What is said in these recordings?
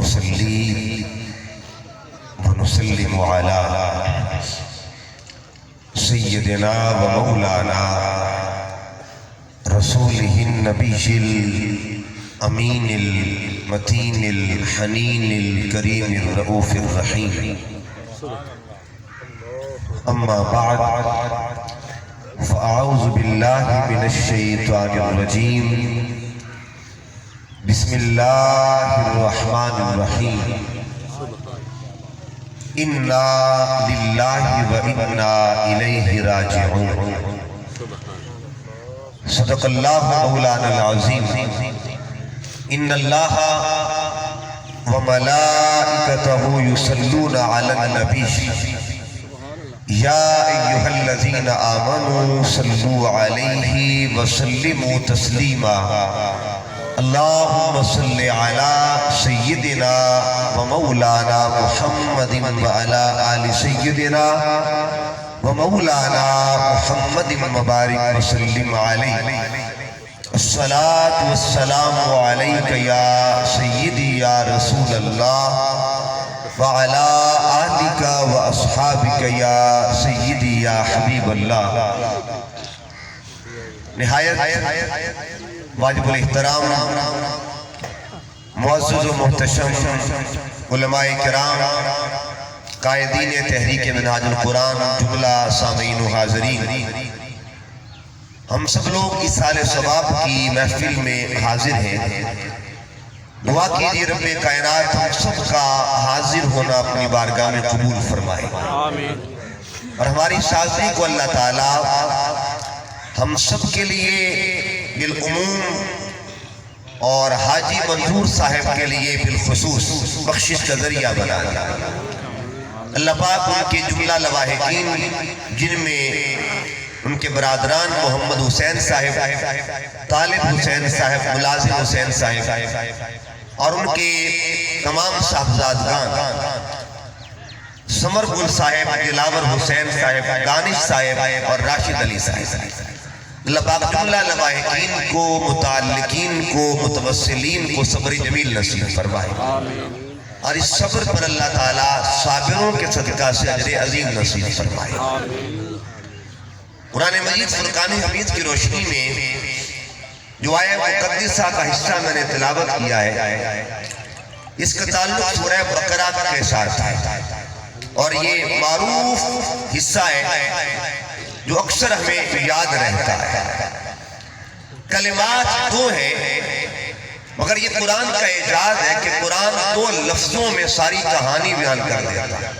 نصلي ونسلم على سيدنا ومولانا رسوله النبي الأمين المتين الحنين الكريم الرؤوف الرحيم. أما بعد فأعوذ بالله من الشيطان الرجيم. بسم الله الرحمن الرحيم. إنا لله وإنا إليه راجعون. صدق الله مولانا العظيم. إن الله وملائكته يصلون على النبي يا أيها الذين آمنوا صلوا عليه وسلموا تسليما. اللهم صل على سيدنا ومولانا محمد وعلى آل سيدنا ومولانا محمد وبارك وسلم عليه. الصلاة والسلام عليك يا سيدي يا رسول الله وعلى آلك وأصحابك يا سيدي يا حبيب الله. نہایت واجب الاحترام معزز و محتشم علماء کرام، قائدین تحریک منہاج القرآن، جملہ سامعین و حاضرین، ہم سب لوگ اس سال ثواب کی محفل میں حاضر ہیں. دعا کیجئے رب کائنات ہم سب کا حاضر ہونا اپنی بارگاہ میں قبول فرمائے، اور ہماری حاضری کو اللہ تعالی ہم سب کے لیے بالعموم اور حاجی منظور صاحب کے لیے بالخصوص بخشش کا ذریعہ بنا دیا. اللہ پاک ان کے جملہ لواحقین، جن میں ان کے برادران محمد حسین صاحب، طالب حسین صاحب، ملازم حسین صاحب، اور ان کے تمام صاحبزادگان، سمر گل صاحب، دلاور حسین صاحب، دانش صاحب اور راشد علی صاحب، اللہ پاک جملہ لواحقین کو، متعلقین کو، متوسلین کو صبر جمیل نصیب فرمائے، اور اس صبر پر اللہ تعالیٰ صابروں کے صدقہ سے اجر عظیم نصیب فرمائے. قرآن مجید فرقان حمید کی روشنی میں جو آیہ مقدسہ کا حصہ میں نے تلاوت کیا ہے، اس کا تعلق سورہ بقرہ کے ساتھ ہے، اور یہ معروف حصہ ہے جو اکثر ہمیں یاد رہتا ہے. کلمات دو ہیں، مگر یہ قرآن کا اعجاز ہے کہ قرآن دو لفظوں میں ساری کہانی بیان کر دیتا ہے.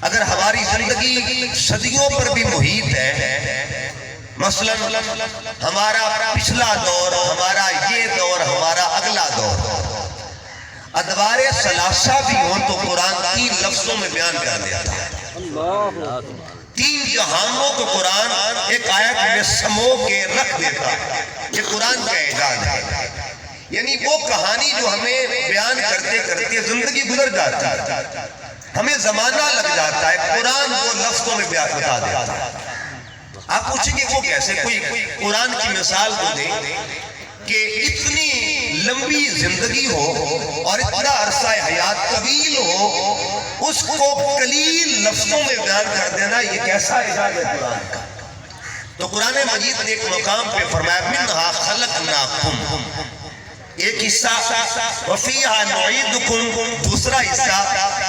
اگر ہماری زندگی صدیوں پر بھی محیط ہے، مثلا ہمارا پچھلا دور، ہمارا یہ دور، ہمارا اگلا دور، ادوار ثلاثہ بھی ہوں تو قرآن تین لفظوں میں بیان کر دیتا ہے. تین جہانوں کو قرآن ایک آیت میں سمو کے رکھ دیتا ہے. یہ قرآن کا اعجاز ہے. یعنی وہ کہانی جو ہمیں بیان کرتے کرتے زندگی گزر جاتی ہے، ہمیں زمانہ لگ جاتا ہے، قرآن وہ لفظوں میں بیان بتا دیتا ہے. آپ پوچھیں گے وہ کیسے؟ کوئی قرآن کی مثال تو دیں کہ اتنی لمبی زندگی ہو اور اتنا عرصہ حیات طویل ہو، اس کو قلیل لفظوں میں بیان کر دینا، یہ کیسا اعجاز ہے قرآن کا. تو قرآن مجید نے ایک مقام پہ فرمایا منہا خلقناکم، ایک حصہ وفیہا نعیدکم، دوسرا حصہ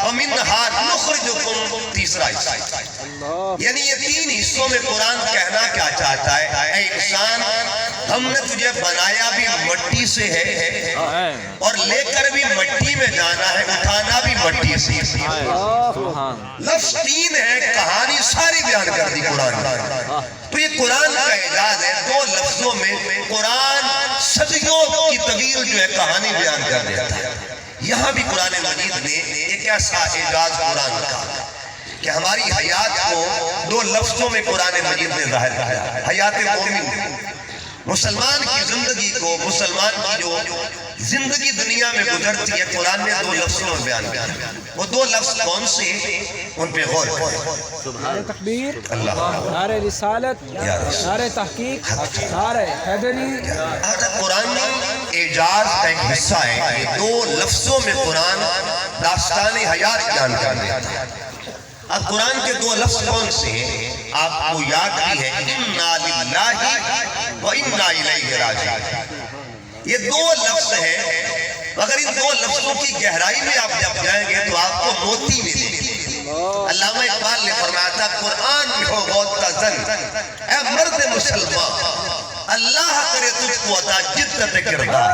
ومنہا نخرجکم، تیسرا حصہ. یعنی یہ تین حصوں میں قرآن کہنا کیا چاہتا ہے؟ اے انسان، ہم نے تجھے بنایا بھی مٹی سے ہے، اور لے کر بھی مٹی میں جانا ہے، اٹھانا بھی مٹی سے. لفظ تین ہے، کہانی ساری بیان کر دی قرآن نے. تو یہ قرآن کا اعجاز ہے، دو لفظوں میں قرآن صدیوں کی طویل جو ہے کہانی بیان کر دیتا ہے. یہاں بھی قرآن مجید نے ایک ایسا اعجاز قرآن کا کہ ہماری حیات کو دو لفظوں میں قرآن مجید نے ظاہر کیا. حیات مومن، مسلمان کی زندگی کو، مسلمان کی جو زندگی دنیا میں گزرتی ہے، قرآن نے دو لفظوں میں بیان کیا. وہ دو لفظ کون سے ہیں؟ ان پہ غور کریں. نعرہ تکبیر، اللہ، نعرہ رسالت، نعرہ تحقیق، نعرہ حیدری. قرآن نے اعجاز کا ایک حصہ ہے. یہ دو لفظوں میں قرآن داستان حیات بیان کر دیتا ہے. اب قرآن کے دو لفظ کون سے ہیں؟ آپ کو یاد بھی ہے اِنَّا لِلَّهِ وَإِنَّا إِلَيْهِ رَاجِعُونَ. یہ دو لفظ ہیں، مگر ان دو لفظوں کی گہرائی میں آپ جب جائیں گے تو آپ کو موتی ملے گی. علامہ اقبال نے فرمایا تھا قرآن میں ہو غوطہ زن اے مرد مسلمان، اللہ کرے تجھ کو عطا جدت کردار.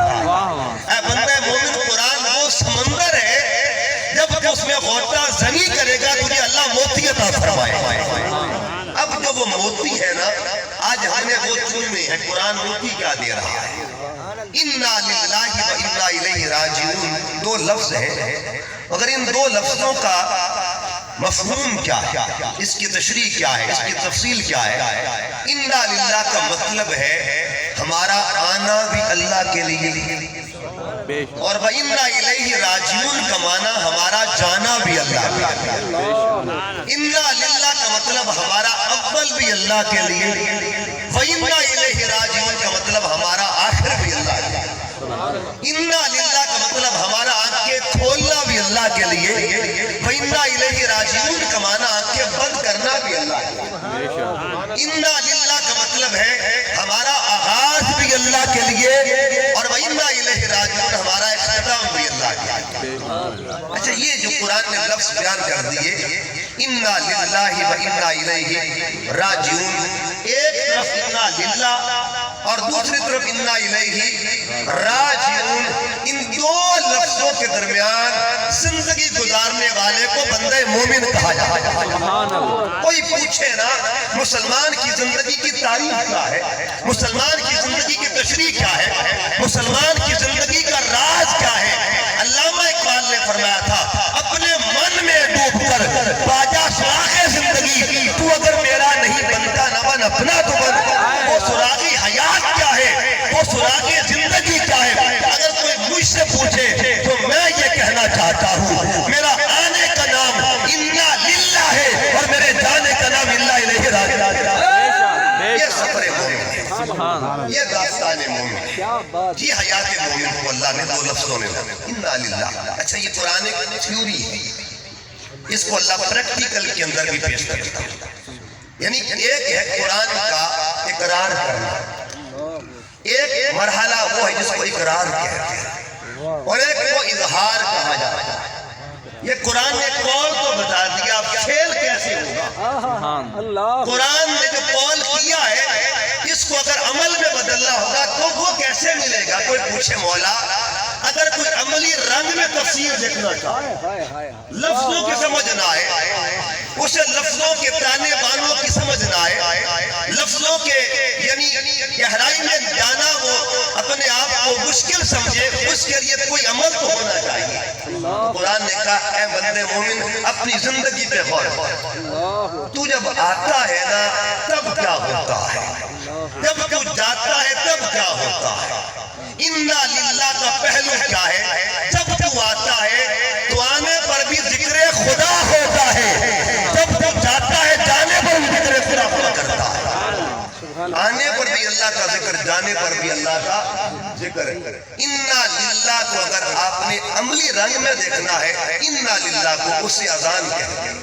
اے بندہ مومن، قرآن وہ سمندر ہے جب کہ اس میں غوطہ زنی کرے گا تجھے اللہ موتی عطا فرمائے. اب جو وہ موتی ہے نا، آج ہمیں وہ چننے ہیں. قرآن موتی کیا دے رہا ہے؟ اِنَّا لِلَّهِ وَإِنَّا إِلَيْهِ رَاجِعُونَ. دو لفظ ہیں، مگر ان دو لفظوں کا مفہوم کیا ہے، اس کی تشریح کیا ہے، اس کی تفصیل کیا ہے؟ اِنَّا لِلَّهِ کا مطلب ہے ہمارا آنا بھی اللہ کے لیے، اور وَإِنَّا إِلَيْهِ رَاجِعُونَ کا معنی ہمارا جانا بھی اللہ کے لیے. اِنَّا لِلَّهِ کا مطلب ہمارا اول بھی اللہ کے لیے، وَإِنَّا إِلَيْهِ رَاجِعُونَ کا مطلب ہمارا آخر بھی اللہ کے لیے. اِنَّا لِلَّهِ کا مطلب ہمارا آنکھیں کھولنا بھی اللہ کے لیے، وَإِنَّا إِلَيْهِ رَاجِعُونَ کا معنی آنکھیں بند کرنا بھی اللہ کے لیے. اِنَّا لِلَّهِ کا مطلب ہے ہمارا آغاز بھی اللہ کے لیے، اور وَإِنَّا إِلَيْهِ رَاجِعُونَ ہمارا اختتام بھی اللہ کے لیے. اچھا، یہ جو قرآن نے لفظ بیان کر دیے اِنَّا لِلَّهِ وَإِنَّا إِلَيْهِ رَاجِعُونَ، ایک طرف اِنَّا لِلَّهِ اور دوسری طرف اِنَّا إِلَيْهِ راجعون. ان دو لفظوں کے درمیان زندگی گزارنے والے کو بندہ مومن کہا جاتا ہے. کوئی پوچھے نا مسلمان کی زندگی کی تعریف کیا ہے، مسلمان کی زندگی کی تشریح کیا ہے، مسلمان کی زندگی کا راز کیا ہے؟ علامہ اقبال نے فرمایا تھا اپنے من میں ڈوب کر باجا سراغ زندگی، تو اگر میرا نہیں بنتا نہ بن اپنا تو بن. وہ سراغی حیات کیا ہے، وہ سراغی زندگی کیا ہے؟ اگر کوئی مجھ سے پوچھے تو میں یہ کہنا چاہتا ہوں میرا آنے کا نام اِنَّا لِلَّهِ ہے اور میرے جانے کا نام اِنَّا إِلَيْهِ راجعون. یہ سفر مومن ہے، یہ داستان مومن ہے، یہ حیات مومن کو اللہ نے دو لفظوں میں اِنَّا لِلَّهِ. اچھا، یہ قرآن ایک تھیوری ہے، اس کو اللہ پریکٹیکل کے اندر بھی پیش کرتا ہے. یعنی ایک ہے قرآن کا اقرار کرنا، ایک مرحلہ وہ ہے جس کو اقرار کہتے ہیں، اور ایک کو اظہار کہا جاتا ہے. یہ قرآن نے قول تو بتا دیا، اب کھیل کیسے ہوگا؟ قرآن نے جو قول کیا ہے اس کو اگر عمل میں بدلنا ہوگا تو وہ کیسے ملے گا؟ کوئی پوچھے مولا اگر کوئی عملی رنگ میں تفسیر دیکھنا چاہے، لفظوں کی سمجھ نہ آئے، اسے لفظوں کے تانے بانوں کی سمجھ نہ آئے، لفظوں کے یعنی گہرائی میں جانا وہ اپنے آپ کو مشکل سمجھے، اس کے لیے کوئی عمل تو ہونا چاہیے. قرآن نے کہا اے بندے مومن اپنی زندگی پہ غور کر. تو جب آتا ہے نا تب کیا ہوتا ہے، جب تو جاتا ہے تب کیا ہوتا ہے. اِنَّا لِلَّهِ کا پہلو کیا ہے؟ جب تو آتا ہے تو آنے پر بھی ذکر خدا ہوتا ہے، جب تو جاتا ہے جانے پر بھی ذکر خدا کرتا ہے. آنے پر بھی اللہ کا ذکر، جانے پر بھی اللہ کا ذکر. اِنَّا لِلَّهِ کو اگر آپ نے عملی رنگ میں دیکھنا ہے، اِنَّا لِلَّهِ کو اس سے اذان کہتے ہیں.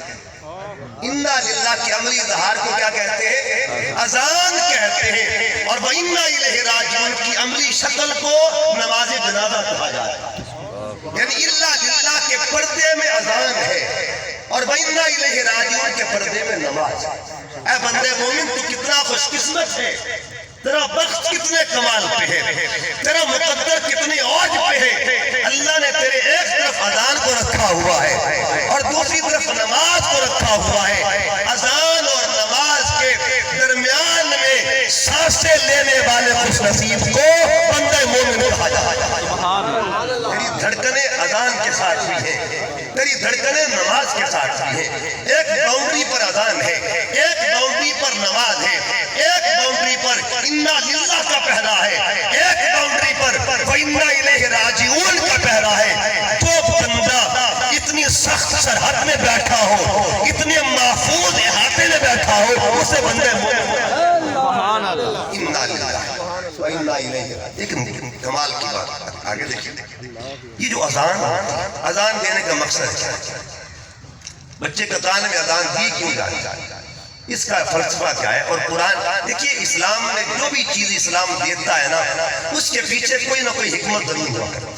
اِنَّا لِلَّهِ کے عملی اظہار کو کیا کہتے ہیں؟ اذان کہتے ہیں. اور وَإِنَّا إِلَيْهِ رَاجِعُونَ کی عملی شکل کو نماز جنازہ کہا جاتا ہے. یعنی اِنَّا لِلَّهِ کے پردے میں اذان ہے اور وَإِنَّا إِلَيْهِ رَاجِعُونَ کے پردے میں نماز. اے بندے مومن تو کتنا خوش قسمت ہے، تیرا بخت کتنے کمال پہ ہے، تیرا مقدر کتنی عوج پہ ہے. اللہ نے تیرے ایک طرف اذان کو رکھا ہوا ہے اور دوسری طرف نماز کو رکھا ہوا ہے. اذان اور نماز کے درمیان میں سانسیں لینے والے خوش نصیب کو بندہ مومن کہا جاتا ہے. تیری دھڑکنیں اذان کے ساتھ بھی ہیں، تیری دھڑکنیں نماز کے ساتھ بھی ہیں. ایک باؤنڈری پر اذان ہے، ایک باؤنڈری پر نماز ہے، ایک باؤنڈری پر اِنَّا لِلَّهِ کا پہرا ہے، ایک باؤنڈری پر وَإِنَّا إِلَيْهِ رَاجِعُونَ کا پہرا ہے. جو بندہ اتنی سخت سرحد میں بیٹھا ہو، اتنے محفوظ احاطے میں بیٹھا ہو، اسے بندے مومن. اِنَّا لِلَّهِ وَإِنَّا إِلَيْهِ. لیکن کمال کی بات آگے دیکھیں. یہ جو اذان دینے کا مقصد کیا ہے؟ بچے کا کان میں اذان دی کیوں جائے؟ اس کا فلسفہ کیا ہے؟ اور قرآن دیکھیے، اسلام میں جو بھی چیز اسلام دیتا ہے نا، اس کے پیچھے کوئی نہ کوئی حکمت ضرور ہوا کرتا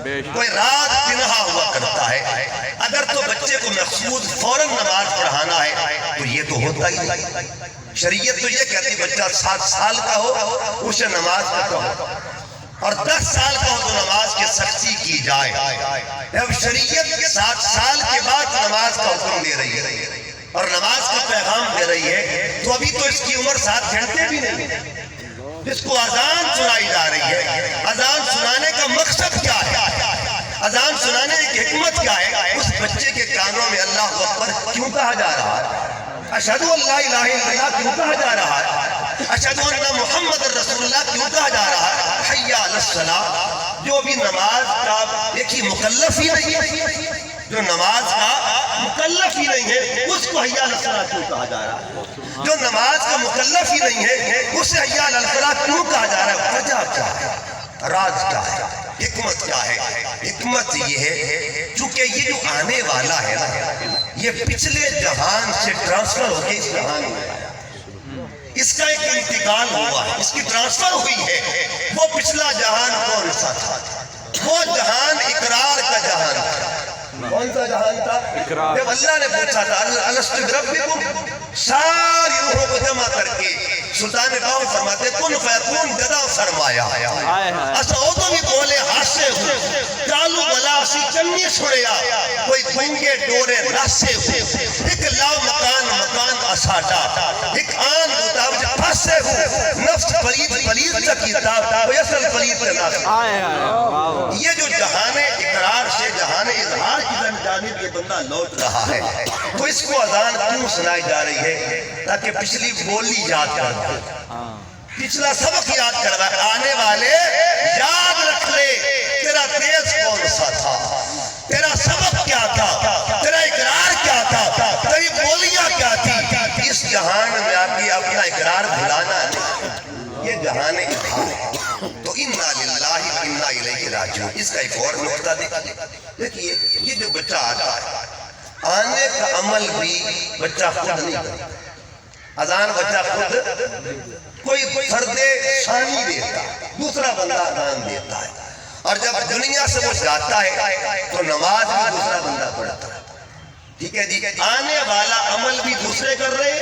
ہے، کوئی راز پنہا ہوا کرتا ہے. اگر تو بچے کو مقصود فوراً نماز پڑھانا ہے تو یہ تو ہوتا ہی نہیں. شریعت تو یہ کہتی ہے بچہ 7 سال کا ہو اسے نماز پڑھو، اور 10 سال کا ہو تو نماز کی سختی کی جائے. اب شریعت 7 سال کے بعد نماز کا حکم دے رہی ہے اور نماز کا پیغام دے رہی ہے، تو ابھی تو اس کی عمر 7 گھنٹے بھی نہیں ہے. اس کو اذان سنائی جا رہی ہے. اذان سنانے کا مقصد کیا ہے؟ اذان سنانے کی حکمت کیا ہے؟ اس بچے کے کانوں میں اللہ اکبر کیوں کہا جا رہا ہے؟ اشہد ان لا الہ الا اللہ کیوں کہا جا رہا ہے؟ اشہد ان محمد رسول اللہ کیوں کہا جا رہا ہے؟ حی علی الصلاۃ. جو بھی نماز کا دیکھیے مکلف ہی نہیں ہے، جو نماز کا مکلف ہی نہیں ہے اس کو حی علی الصلاۃ کیوں کہا جا رہا ہے؟ جو نماز کا مکلف ہی نہیں ہے اسے حی علی الصلاۃ کیوں کہا جا رہا ہے؟ وجہ کیا ہے؟ راز کیا ہے؟ حکمت کیا ہے؟ حکمت یہ ہے چونکہ یہ جو آنے والا ہے نا، یہ پچھلے جہان سے ٹرانسفر ہو کے اس جہان میں آیا. اس کا ایک انتقال ہوا ہے، اس کی ٹرانسفر ہوئی ہے. وہ پچھلا جہان کون سا تھا؟ وہ جہان اقرار کا جہان تھا. کون سا جہان تھا؟ جب اللہ نے پوچھا تھا الستو بربکم، ساری روحوں کو جمع کر کے سلطان باؤ فرماتے کن فیکون جدا فرمایا. اسعودو بھی بولے ہاسے ہو، کالو بلاسی چنی سڑیا، کوئی گنگے ڈورے راسے ہو. ایک لاؤ مکان اساٹا، ایک آن مطابج پھاسے ہو. نفس پلید کا کتاب ویسل پلید کا ناس. یہ جو جہان اقرار سے جہان اظہار کی جانب یہ بندہ لوٹ رہا ہے، تو اس کو اذان کیوں سنائی جا رہی ہے؟ تاکہ پچھلی بولی یاد کر دے، پچھلا سبق یاد کر دے. آنے والے یاد رکھ لے تیرا تیز کون سا تھا، تیرا سبق کیا تھا، تیرا اقرار کیا تھا، تیری بولیاں کیا تھی. اس جہان میں آپ کی اپنا اقرار بھلانا نہیں، یہ جہان اقرار ہے. تو انا للہ و انا الیہ راجعون. اس کا ایک اور نقطہ دیکھیے، یہ جو بچہ آتا ہے آنے کا عمل بھی بچہ خود نہیں کرتا. اذان بچہ خود کوئی فرد ثانی دیتا، دوسرا بندہ اذان دیتا ہے. اور جب دنیا سے وہ جاتا ہے تو نماز بھی دوسرا بندہ پڑھتا ہے. ٹھیک ہے جی، آنے والا عمل بھی دوسرے کر رہے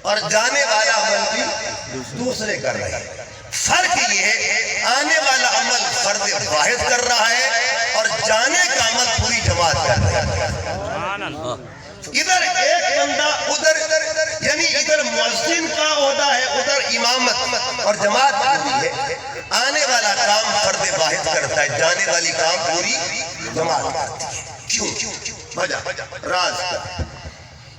اور جانے والا عمل بھی دوسرے کر رہے. فرق یہ ہے آنے والا عمل فرد واحد کر رہا ہے اور جانے کا عمل پوری جماعت کر رہا ہے. ادھر ایک بندہ ادھر، یعنی ادھر مؤذن کا عہدہ ہے، ادھر امامت اور جماعت پوری ہے. آنے والا کام فرد واحد کرتا ہے، جانے والی کام پوری جماعت کرتی ہے. کیوں؟ وجہ راز کا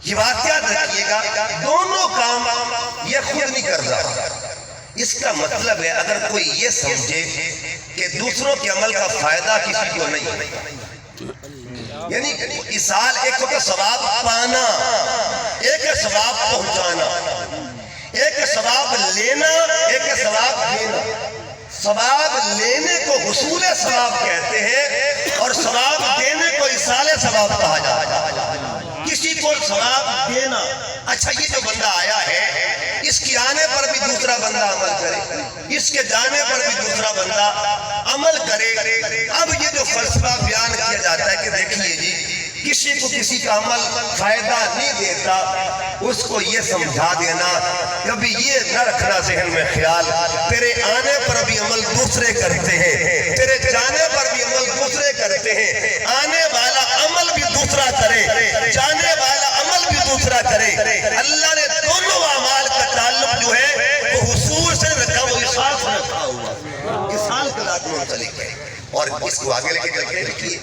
یہ واقعہ دیکھیے گا، دونوں کام یہ خود نہیں کر رہا. اس کا مطلب ہے اگر کوئی یہ سمجھے کہ دوسروں کے عمل کا فائدہ کسی کو نہیں، یعنی اصال ایک ہوتا ثواب پانا، ایک ہے ثواب پہنچانا، ایک ہے ثواب لینا، ایک ہے ثواب دینا. ثواب لینے کو حصول ثواب کہتے ہیں اور ثواب دینے کو اصال ثواب کہا جاتا ہے. کسی کو ثواب دینا. اچھا، یہ جو بندہ آیا ہے اس کی آنے پر بھی دوسرا بندہ عمل کرے، اس کے جانے پر بھی دوسرا بندہ عمل کرے. اب یہ جو فلسفہ بیان کیا جاتا ہے کہ دیکھیے جی، کسی کو کسی کا عمل فائدہ نہیں دیتا، اس کو یہ سمجھا دینا کبھی یہ نہ رکھنا ذہن میں خیال تیرے آنے پر بھی عمل دوسرے کرتے ہیں، تیرے جانے پر بھی عمل دوسرے کرتے ہیں. آنے والا عمل بھی دوسرا کرے، جانے والا عمل بھی دوسرا کرے. اللہ نے دونوں اعمال کا تعلق جو ہے وہ حصول سے رکھا، وہ اصال سے رکھا ہوا، اصال کے ذات منسلک ہے. اور اس کو آگے لے کے دیکھیے،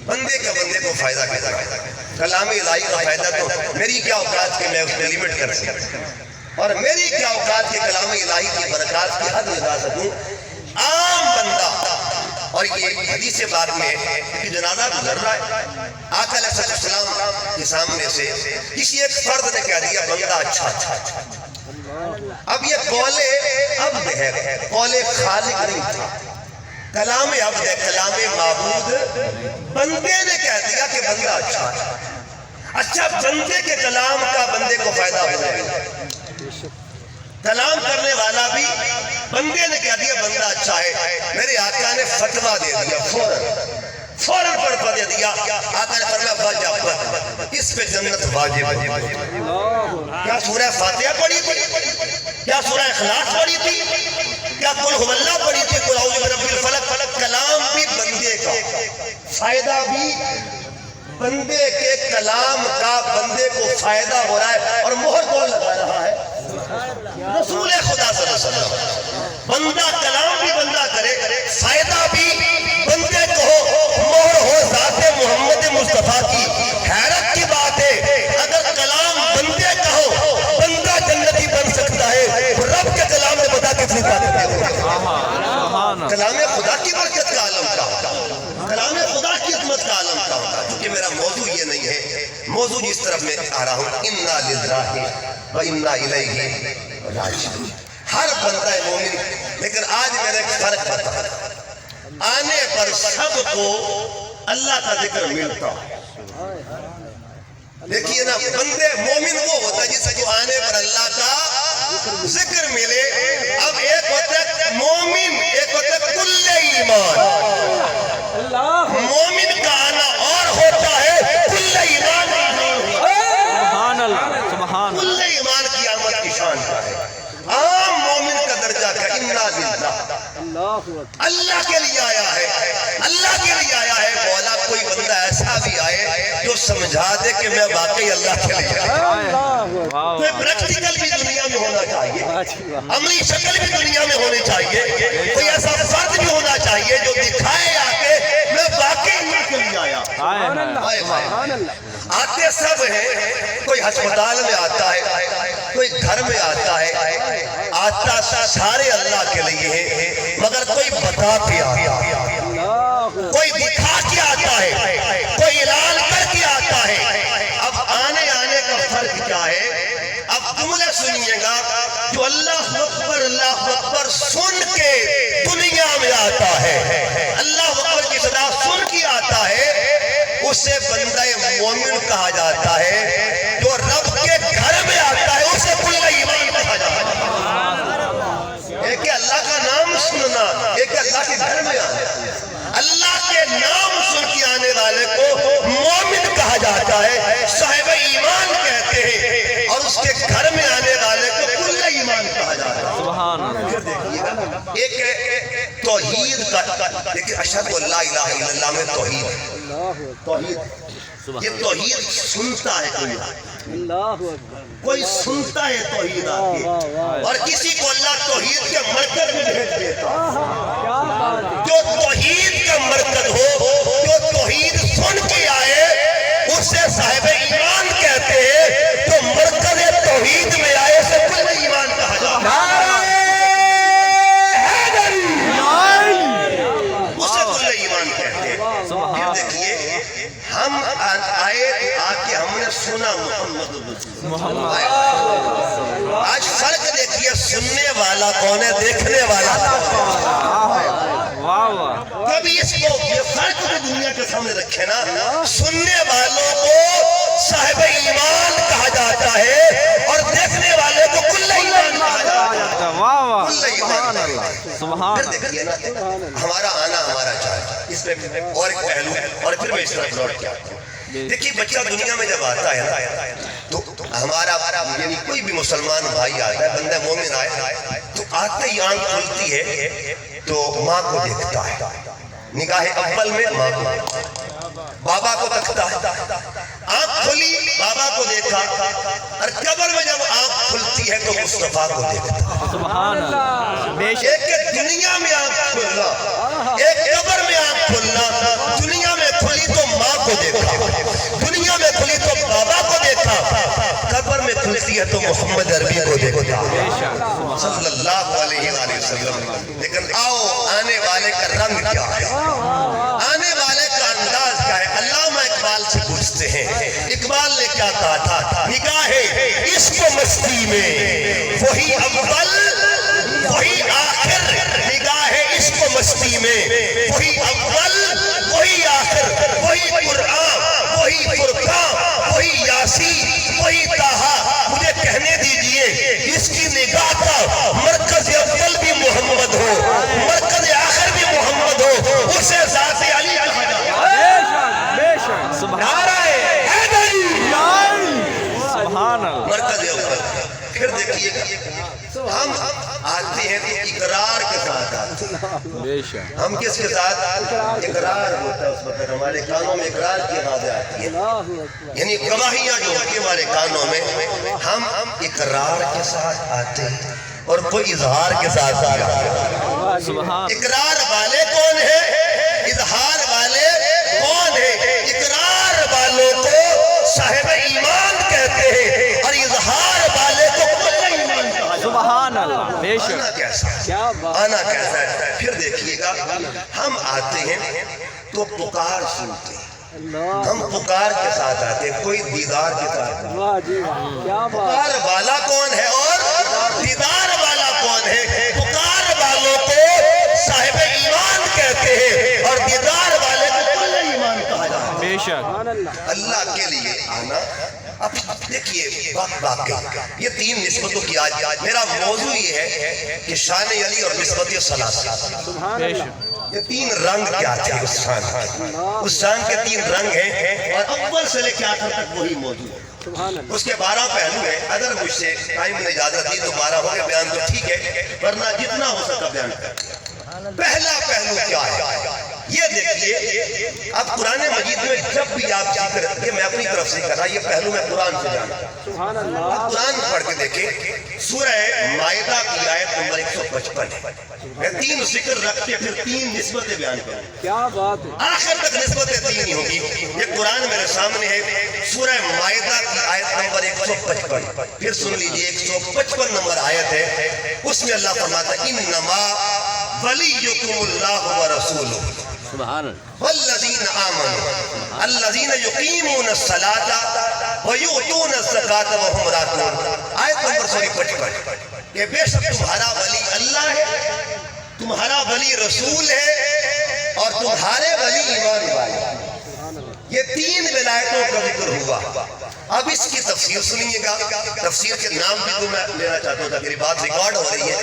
بندے کا بندے کو فائدہ کہتا ہے. کلام الہی کا فائدہ تو میری کیا اوقات کہ میں اس میں لمٹ کر سکتا، اور میری کیا اوقات کہ کلام الہی کی برکات کی حد لگا سکوں. عام بندہ، اور یہ حدیث بات میں کہ جنازہ گزر رہا ہے، آقا علیہ السلام کے سامنے سے کسی ایک فرد نے کہہ دیا بندہ اچھا. اب یہ قول عبد ہے، قول خالق نہیں تھا. کلام عبد ہے، کلام معبود بندے نے کہہ دیا کہ بندہ اچھا ہے. اچھا بندے کے کلام کا بندے کو فائدہ ہو جائے گا. کلام کرنے والا بھی بندے نے کہہ دیا بندہ اچھا ہے. میرے آقا نے فتویٰ دے دیا فوراً فتویٰ دے دیا. آقا نے فرمایا واجب اس پہ جنت واجب ہے. کیا سورہ فاتحہ پڑھی تھی؟ کیا سورہ اخلاص پڑھی تھی؟ کیا قل هو اللہ پڑھی تھی؟ قل اعوذ برب الفلق. کلام بھی بندے کا، فائدہ بھی بندے کے کلام کا بندے کو فائدہ ہو رہا ہے. اور مہر کون لگا رہا ہے؟ رسول خدا صلی اللہ علیہ وسلم. بندہ کلام بھی بندہ کرے، فائدہ بھی بندے کو ہو، مہر ہو ذات محمد مصطفیٰ کی. حیرت کی بات ہے اگر کلام بندے کا ہو بندہ جنتی بن سکتا ہے، رب کے کلام میں بتا کتنی طاقت ہے. کلام خدا کی برکت کا عالم کا ہوتا، کلام خدا کی عظمت کا عالم کا ہوتا. کیونکہ میرا موضوع یہ نہیں ہے، موضوع جس طرف میں آ رہا ہوں انا للہ و انا الیہ راجعون. ہر بندہ مومن. لیکن آج میں نے ایک فرق بتا، آنے پر سب کو اللہ کا ذکر ملتا. دیکھیے نا، بندے مومن وہ ہوتا ہے جس کو آنے پر اللہ کا ذکر ملے. اب ایک ہوتا ہے مومن، ایک ہوتا ہے کل ایمان. مومن کا آنا اور ہوتا ہے کل ایمان. کل ایمان کی آمد کی شان کا ہے. عام مومن کا درجہ کا انا للہ، اللہ کے لیے آیا ہے، اللہ کے لیے آیا ہے. مولا کوئی بندہ ایسا بھی آئے جو سمجھا دے کہ میں واقعی اللہ کے لیے آیا. کوئی پریکٹیکل بھی دنیا میں ہونا چاہیے، عملی شکل بھی دنیا میں ہونی چاہیے. کوئی ایسا فرد بھی ہونا چاہیے جو دکھائے آ کے میں واقعی اللہ کے لیے آیا. آتے سب ہیں، کوئی ہسپتال میں آتا ہے، کوئی گھر میں آتا ہے، آتا سارے اللہ کے لیے ہے، مگر کوئی بتا کے آتا ہے، کوئی دکھا کے آتا ہے، کوئی اعلان کر کے آتا ہے. اب آنے کا فرق کیا ہے؟ اب جملے سنیے گا، جو اللہ اکبر سن کے دنیا میں آتا ہے، اللہ اکبر کی صدا سن کے آتا ہے، اسے بندہ مومن کہا جاتا ہے. جو رب کے گھر میں آتا ہے اسے کل ایمان کہا جاتا ہے. ایک ہے اللہ کا نام سننا، ایک ہے اللہ کے گھر میں آنا. اللہ کے نام سن کے آنے والے کو مومن کہا جاتا ہے، صاحب ایمان کہتے ہیں. اور اس کے گھر میں آنے والے کو کل ایمان کہا جاتا ہے. پھر دیکھیے گا، ایک ہے توحید کا. دیکھیے اشہد ان لا الہ الا اللہ میں توحید. یہ توحید سنتا ہے کوئی سنتا ہے توحید آ کے، اور کسی کو اللہ توحید کے مرکز میں بھیج دیتا. جو توحید کا مرکز ہو، جو توحید سن کے آئے اسے صاحب ایمان کہتے ہیں. جو مرکز توحید میں آئے اسے کل ایمان کہا جاتا ہے. اسے کل ایمان کہتے ہیں. پھر دیکھیے ہم آئے آ کے ہم نے سنا محمد. آج فرق دیکھیے، سننے والا کون ہے، دیکھنے والا. کبھی اس کو یہ فرق بھی دنیا کے سامنے رکھے نا. سننے والوں کو صاحب ایمان کہا جاتا ہے اور دیکھنے والے کو کل ایمان کہا جاتا ہے. کل ایمان. پھر دیکھیے نا، ہمارا آنا ہمارا چاہتا. اس میں اور ایک پہلو ہے، اور پھر میں اس طرح لوٹ کے آتا ہوں. دیکھیے بچہ دنیا میں جب آتا ہے تو ہمارا یعنی کوئی بھی مسلمان بھائی آتا ہے، بندہ مومن آئے تو آتے ہی آنکھ کھلتی ہے تو ماں کو دیکھتا ہے. نگاہ اول میں ماں کو، بابا کو تکتا ہے. آنکھ کھلی بابا کو دیکھا، اور قبر میں جب آنکھ کھلتی ہے تو مصطفیٰ کو دیکھتا. سبحان اللہ. ایک دنیا میں آنکھ کھلنا، ایک قبر میں آنکھ کھلنا. دنیا میں کھلی تو ماں کو دیکھا، دنیا میں کھلی تو بابا کو دیکھا، قبر میں کھلتی ہے تو محمد عربی کو دیکھتا صلی اللہ علیہ وآلہ وسلم. لیکن آؤ، آنے والے کا رنگ کیا ہے، آنے والے کا انداز کیا ہے. علامہ اقبال سے پوچھتے ہیں، اقبال نے کیا کہا تھا؟ نگاہ عشق و مستی میں وہی اول وہی آخر. نگاہ عشق و مستی ہستی میں، وہی اول وہی آخر، وہی قرآن وہی فرقان وہی یاسین وہی طٰہٰ۔ مجھے کہنے دیجئے اس کی نگاہ کا مرکز اول بھی محمد ہو، مرکز آخر بھی محمد ہو، اسے ذات علی کہا جاتا ہے۔ نعرہ حیدری، مرکز اول۔ پھر دیکھیے ہم آتے ہیں تو اقرار کے ساتھ آتے ہیں۔ ہم کس کے ساتھ؟ اقرار ہوتا ہے اس وقت ہمارے کانوں میں اقرار کی آوازیں آتی ہیں، یعنی گواہیاں جو ہوتی ہیں ہمارے کانوں میں، ہم اقرار کے ساتھ آتے ہیں اور کوئی اظہار کے ساتھ آتے ہیں۔ اقرار والے کون ہیں؟ اظہار والے کون ہیں؟ اقرار والوں کو صاحب ایمان کہتے ہیں اور اظہار والے کو سبحان اللہ، بے شک۔ آنا کیسا ہے؟ پھر دیکھیے گا ہم آتے ہیں تو پکار سنتے ہیں، ہم پکار کے ساتھ آتے ہیں، کوئی دیدار کے ساتھ آتے ہیں۔ پکار والا کون ہے اور دیدار والا کون ہے؟ پکار والوں کو صاحب ایمان کہتے ہیں اور دیدار والے کو کل ایمان کہا جاتا ہے۔ بے شک۔ اللہ کے لیے آنا۔ اب دیکھیے واقعی یہ تین نسبتوں کی آج میرا موضوع یہ ہے کہ شان علی اور نسبت ثلاثہ، یہ تین رنگ کیا تھے اس شان کے، اس شان کے تین رنگ ہیں اور اول سے لے کے آخر تک وہی موضوع ہے۔ اس کے 12 پہلو ہیں، اگر مجھ سے ٹائم نے اجازت دی تو 12 ہو کے بیان تو ٹھیک ہے، ورنہ جتنا ہو سکتا بیان کر۔ پہلا پہلو کیا ہے یہ دیکھیے، اب قرآن مجید میں جب بھی آپ ذکر، یہ میں اپنی طرف سے کر رہا، یہ پہلو میں قرآن سے جانا۔ اب قرآن پڑھ کے دیکھیں، سورہ مائدہ کی آیت نمبر 155 ہے۔ میں تین ذکر رکھ کے پھر تین نسبتیں بیان کروں، کیا بات ہے، آخر تک نسبتیں تین ہی ہوگی۔ یہ قرآن میرے سامنے ہے، سورہ مائدہ کی آیت نمبر 155، پھر سن لیجئے 155 نمبر آیت ہے، اس میں اللہ فرماتا ہے انما ولیکم اللہ ورسولہ والذین آمنوا الذین یقیمون الصلاۃ ویؤتون الزکاۃ وہم راکعون۔ آیت نمبر 155 کہ بے شک تمہارا ولی اللہ ہے، تمہارا ولی رسول ہے اور تمہارے ولی ایمان والے ہیں۔ یہ تین ولایتوں کا ذکر ہوا۔ اب اس کی تفسیر سنیے گا، تفسیر کے نام بھی تو میں لینا چاہتا ہوں تاکہ بات ریکارڈ ہو رہی ہے۔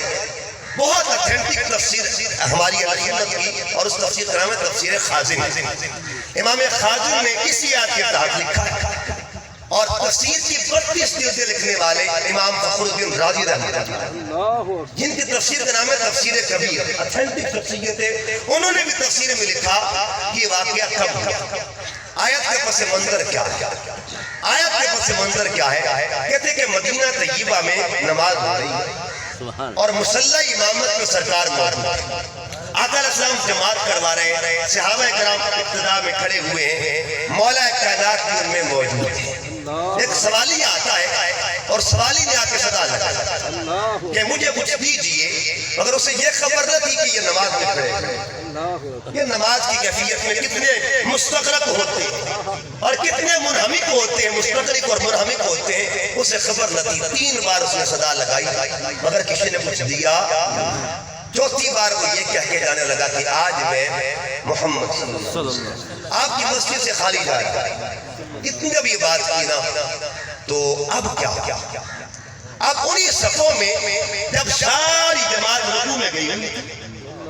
بہت اتھینٹک تفسیر ہماری علامت کی، اور اس تفسیر کا نام ہے تفسیر خازن۔ امام خازن نے اسی آیت کے تحت لکھا ہے، اور تفسیر کی 32 جلدیں لکھنے والے امام فخر الدین رازی رحمۃ اللہ، جن کی تفسیر کا نام ہے تفسیر کبیر، اتھینٹک تفسیر تھے، انہوں نے بھی تفسیر میں لکھا کہ یہ واقعہ کب ہوا، آیت کے پس منظر کیا ہے۔ آیت کے پس منظر کیا ہے؟ کہتے کہ مدینہ طیبہ میں نماز ہو رہی ہے اور مسلح امامت میں سرکار موجود ہے، آقا علیہ السلام جماعت کروا رہے ہیں، صحابہ کرام ابتدا میں کھڑے ہوئے ہیں، مولا کائنات بھی ان میں موجود ہے۔ ایک سوالی آتا ہے اور سوالی نے آ کے صدا لگا کہ مجھے کچھ دیجئے، مگر اسے یہ خبر نہ تھی کہ یہ نماز میں کھڑے ہیں۔ یہ نماز کی کیفیت میں کتنے مستغرق ہوتے ہیں اور کتنے منہمک ہوتے ہیں، مستغرق اور منہمک ہوتے ہیں، اسے خبر نہ تھی۔ 3 بار اس نے صدا لگائی مگر کسی نے کچھ دیا۔ چوتھی بار وہ یہ کہہ کے جانے لگا کہ آج میں محمد صلی اللہ علیہ وسلم آپ کی مسجد سے خالی جا رہا ہے۔ اتنی جب یہ بات کی نا تو اب کیا، اب انہی صفوں میں جب ساری جماعت رکوع میں گئی ہوئی،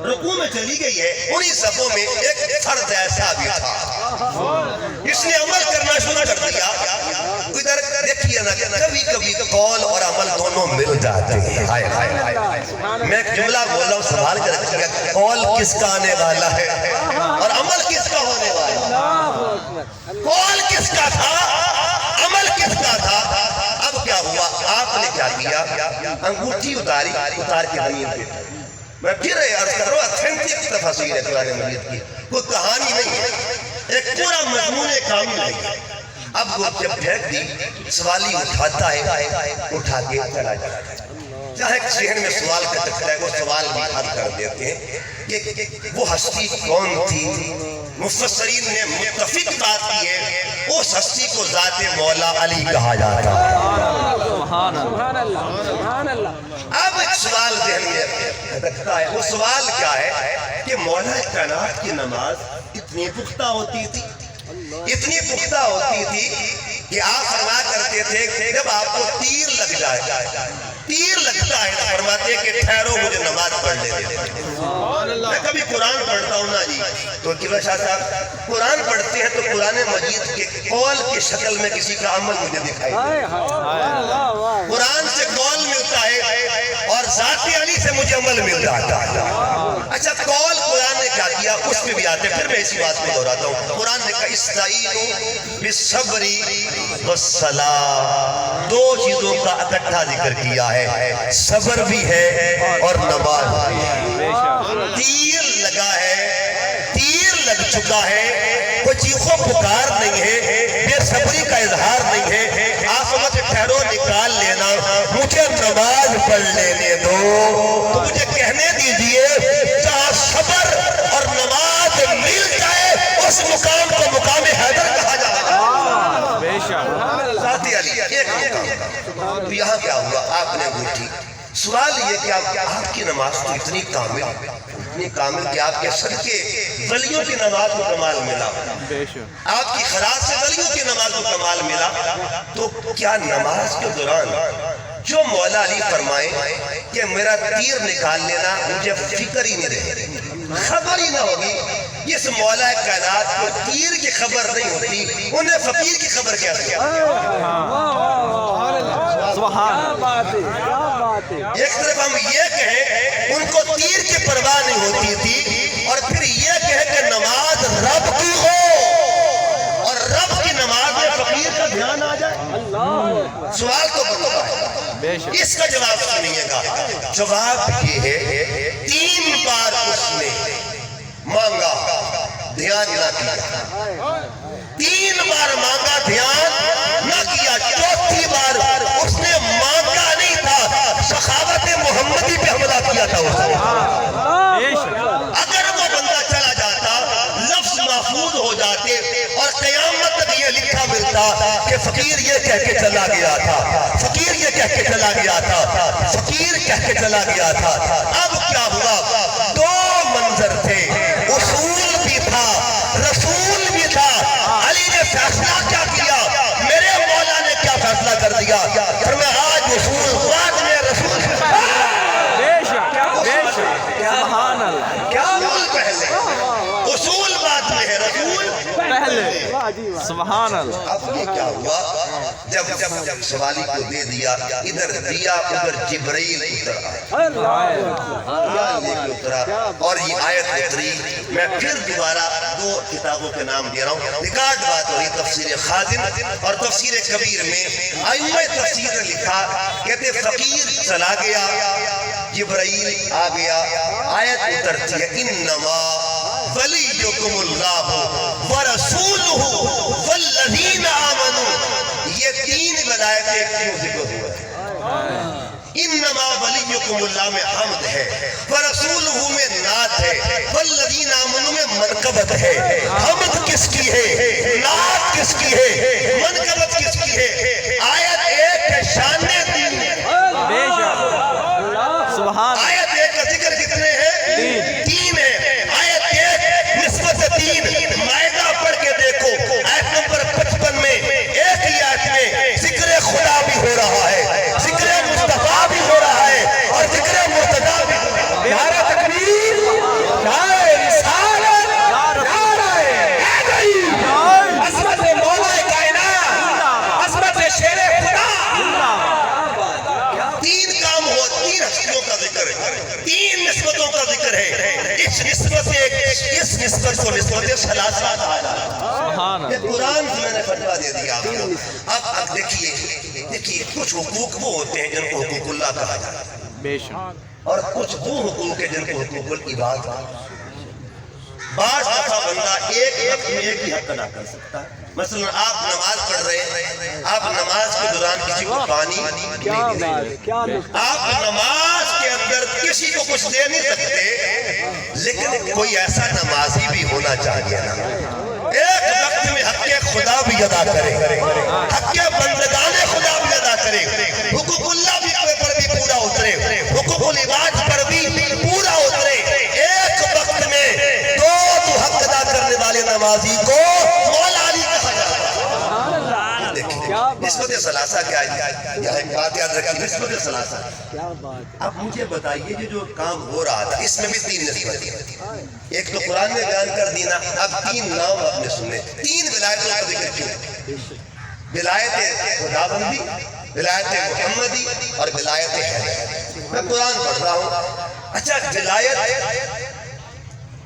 رکوع میں چلی گئی ہے، انہی صفوں میں ایک فرد ایسا بھی تھا، اس نے عمل کرنا شروع کر دیا۔ ادھر دیکھیے نا کہ کبھی کبھی قول اور عمل دونوں مل جاتے ہیں۔ میں ایک جملہ بول رہا ہوں، سوال کر رکھیے گا، قول کس کا آنے والا ہے اور عمل کس کا ہونے والا ہے؟ قول کس کا تھا، عمل کس کا تھا؟ اب کیا ہوا؟ آپ نے کیا کیا؟ انگوٹھی اتار کے زمین پہ۔ میں پھر عرض کر رہا ہوں، اتھینٹک تفسیر ہے قرآن مجید کی، کوئی کہانی نہیں ہے، ایک پورا مضمون کامل ہے۔ اب وہ جب پھینک دی، سوالی اٹھاتا ہے، اٹھا کے چلا جاتا ہے۔ چاہے ذہن میں سوال کا چکر ہے، وہ سوال بھی حل کر دیتے ہیں کہ وہ ہستی کون تھی۔ مفسرین نے متفق بات کی ہے، اس ہستی کو ذات مولا علی کہا جاتا ہے۔ اب ایک سوال ذہن میں رکھتا ہے، وہ سوال کیا ہے کہ مولا کائنات کی نماز اتنی پختہ ہوتی تھی، اتنی پختہ ہوتی تھی کہ آپ فرما کرتے تھے جب آپ کو تیر لگ جائے، تیر لگتا ہے تو فرماتے کہ ٹھہرو مجھے نماز پڑھ لے دے۔ میں کبھی قرآن پڑھتا ہوں نا جی تو قبلہ شاہ صاحب قرآن پڑھتے ہیں تو قرآن مجید کے قول کی شکل میں کسی کا عمل مجھے دکھائی دیتا، قرآن سے قول ملتا ہے اور ذات علی سے مجھے عمل مل جاتا ہے۔ اچھا قول قرآن نے کیا کیا اس میں بھی آتے، پھر میں اسی بات میں دہراتا ہوں۔ قرآن نے کہا استعینوا بالصبر والصلاۃ، دو چیزوں کا اکٹھا ذکر کیا ہے، صبر بھی ہے اور نماز بھی ہے۔ تیر لگا ہے، تیر لگ چکا ہے، کوئی چیخو پکار نہیں ہے، بے صبری کا اظہار نہیں ہے، آپ وقت ٹھہرو نکال لینا، مجھے نماز پڑھ لینے دو، تو مجھے کہنے دیجئے جہاں صبر اور نماز مل جائے اس مقام کو مقام حیدر کہا جاتا ہے۔ بے شک ذات علی ایک مقام کا، تو یہاں کیا ہوا؟ آپ نے اٹھی، سوال یہ کہ آپ کی نماز تو اتنی کامل کہ آپ کے صدقے ولیوں کی نماز کو کمال ملا، بے شک آپ کی خراج سے ولیوں کی نماز کو کمال ملا، تو کیا نماز کے دوران جو مولا علی فرمائے کہ میرا تیر نکال لینا مجھے فکر ہی نہیں رہے، خبر ہی نہ ہوگی، اس مولا کائنات کو تیر کی خبر نہیں ہوتی، انہیں فقیر کی خبر کیسے؟ سبحان ایک طرف ہم یہ کہیں ان کو تیر کی پرواہ نہیں ہوتی تھی، اور پھر یہ کہیں کہ نماز رب کی ہو اور رب کی نماز میں فقیر کا دھیان آ جائے، سوال تو بنتا ہے۔ بے شک اس کا جواب سنیے گا، جواب یہ ہے 3 بار اس نے مانگا دھیان نہ کیا، 3 بار مانگا دھیان نہ کیا، چوتھی بار اس نے مانگا نہیں تھا، سخاوت محمدی پہ حملہ کیا تھا اس نے۔ بے شک اگر وہ بندہ چلا جاتا لفظ محفوظ ہو جاتے اور قیامت تک یہ لکھا ملتا کہ فقیر یہ کہہ کے چلا گیا تھا، فقیر یہ کہہ کے چلا گیا تھا، فقیر کہہ کے چلا گیا تھا۔ اب کیا ہوا؟ 2 منظر تھے، اصول بھی تھا رسول بھی تھا۔ علی نے فیصلہ کیا کیا؟ میرے مولا نے کیا فیصلہ کر دیا؟ پھر میں آج اصول بعد میں رسول بے شک بے شک سبحان اللہ کیا اصول پہلے، اصول بعد میں ہے، رسول پہلے، سبحان اللہ۔ اب یہ کیا ہوا؟ جب سوالی کو دے دیا، ادھر دیا ادھر جبرائیل اترا اور یہ آیت اتری۔ میں پھر دوبارہ 2 کتابوں کے نام دے رہا ہوں، ریکارڈ بات ہو رہی تفسیر خازن اور تفسیر کبیر میں ائمہ تفسیر نے لکھا، کہتے فقیر چلا گیا، جبرائیل آ گیا، آیت اترتی ہے انما ولیکم اللہ ورسولہ والذین آمنوا۔ یہ 3 ولایتیں کیوں ذکر ہوئے؟ انما ولیکم اللہ میں حمد ہے، ورسولہ میں نعت ہے، والذین آمنوا میں منقبت ہے۔ حمد کس کی ہے؟ نعت کس کی ہے؟ منقبت کس کی ہے؟ آیت 1 ہے شان 3 ہے، بے شک سبحان آیت 1 کا ذکر کتنے ہیں؟ 3 ہے۔ آیت 1 نسبت 3، مائدہ پڑھ کے دیکھو آیت نمبر 55 میں ایک ہی آیت میں ذکر خدا بھی ہو رہا ہے، ذکر مصطفیٰ بھی ہو رہا ہے اور ذکر مرتضیٰ بھی ہو رہا ہے۔ نعرہ تکبیر، نعرہ رسالت، نعرہ حیدری، عظمت مولا کائنات، عظمت شیر خدا۔ 3 کام ہو، 3 ہستیوں کا ذکر ہے، 3 نسبتوں کا ذکر ہے۔ اس نسبت کو نسبت ثلاثہ کہا جاتا ہے۔ سبحان یہ اللہ قرآن سے میں نے فتویٰ دے دیا آپ کو۔ اب دیکھیے کچھ حقوق وہ ہوتے ہیں جن کو حقوق اللہ کہا جاتا ہے، بے شک اور کچھ وہ حقوق ہیں جن کو حقوق العباد کہا جاتا ہے۔ بعض دفعہ بندہ ایک وقت میں ایک ہی حق ادا کر سکتا ہے، مثلا آپ نماز پڑھ رہے ہیں، آپ نماز کے دوران کسی کو پانی نہیں دے رہے، آپ نماز کے اندر کسی کو کچھ دے نہیں سکتے، لیکن کوئی ایسا نمازی بھی ہونا چاہیے نا ایک وقت میں حق خدا بھی ادا کرے، حق بندگان خدا بھی ادا کرے، حقوق اللہ بھی پر بھی پورا اترے، حقوق العباد پر بھی پورا اترے، ایک وقت میں نمازی کو مولا علی کہا جاتا ہے۔ سبحان اللہ، دیکھیں کیا بات، نسبت ثلاثہ کیا ہے؟ یہاں ایک بات یاد رکھیں، نسبت ثلاثہ۔ کیا بات، اب مجھے بتائیے یہ جو کام ہو رہا تھا اس میں بھی تین نسبتیں ہیں۔ ایک تو قرآن نے بیان کر دینا، اب تین نام آپ نے سنے، تین ولایتوں کا ذکر کیوں؟ ولایت خداوندی، ولایت محمدی اور ولایت حیدری۔ میں قرآن پڑھ رہا ہوں۔ اچھا ولایت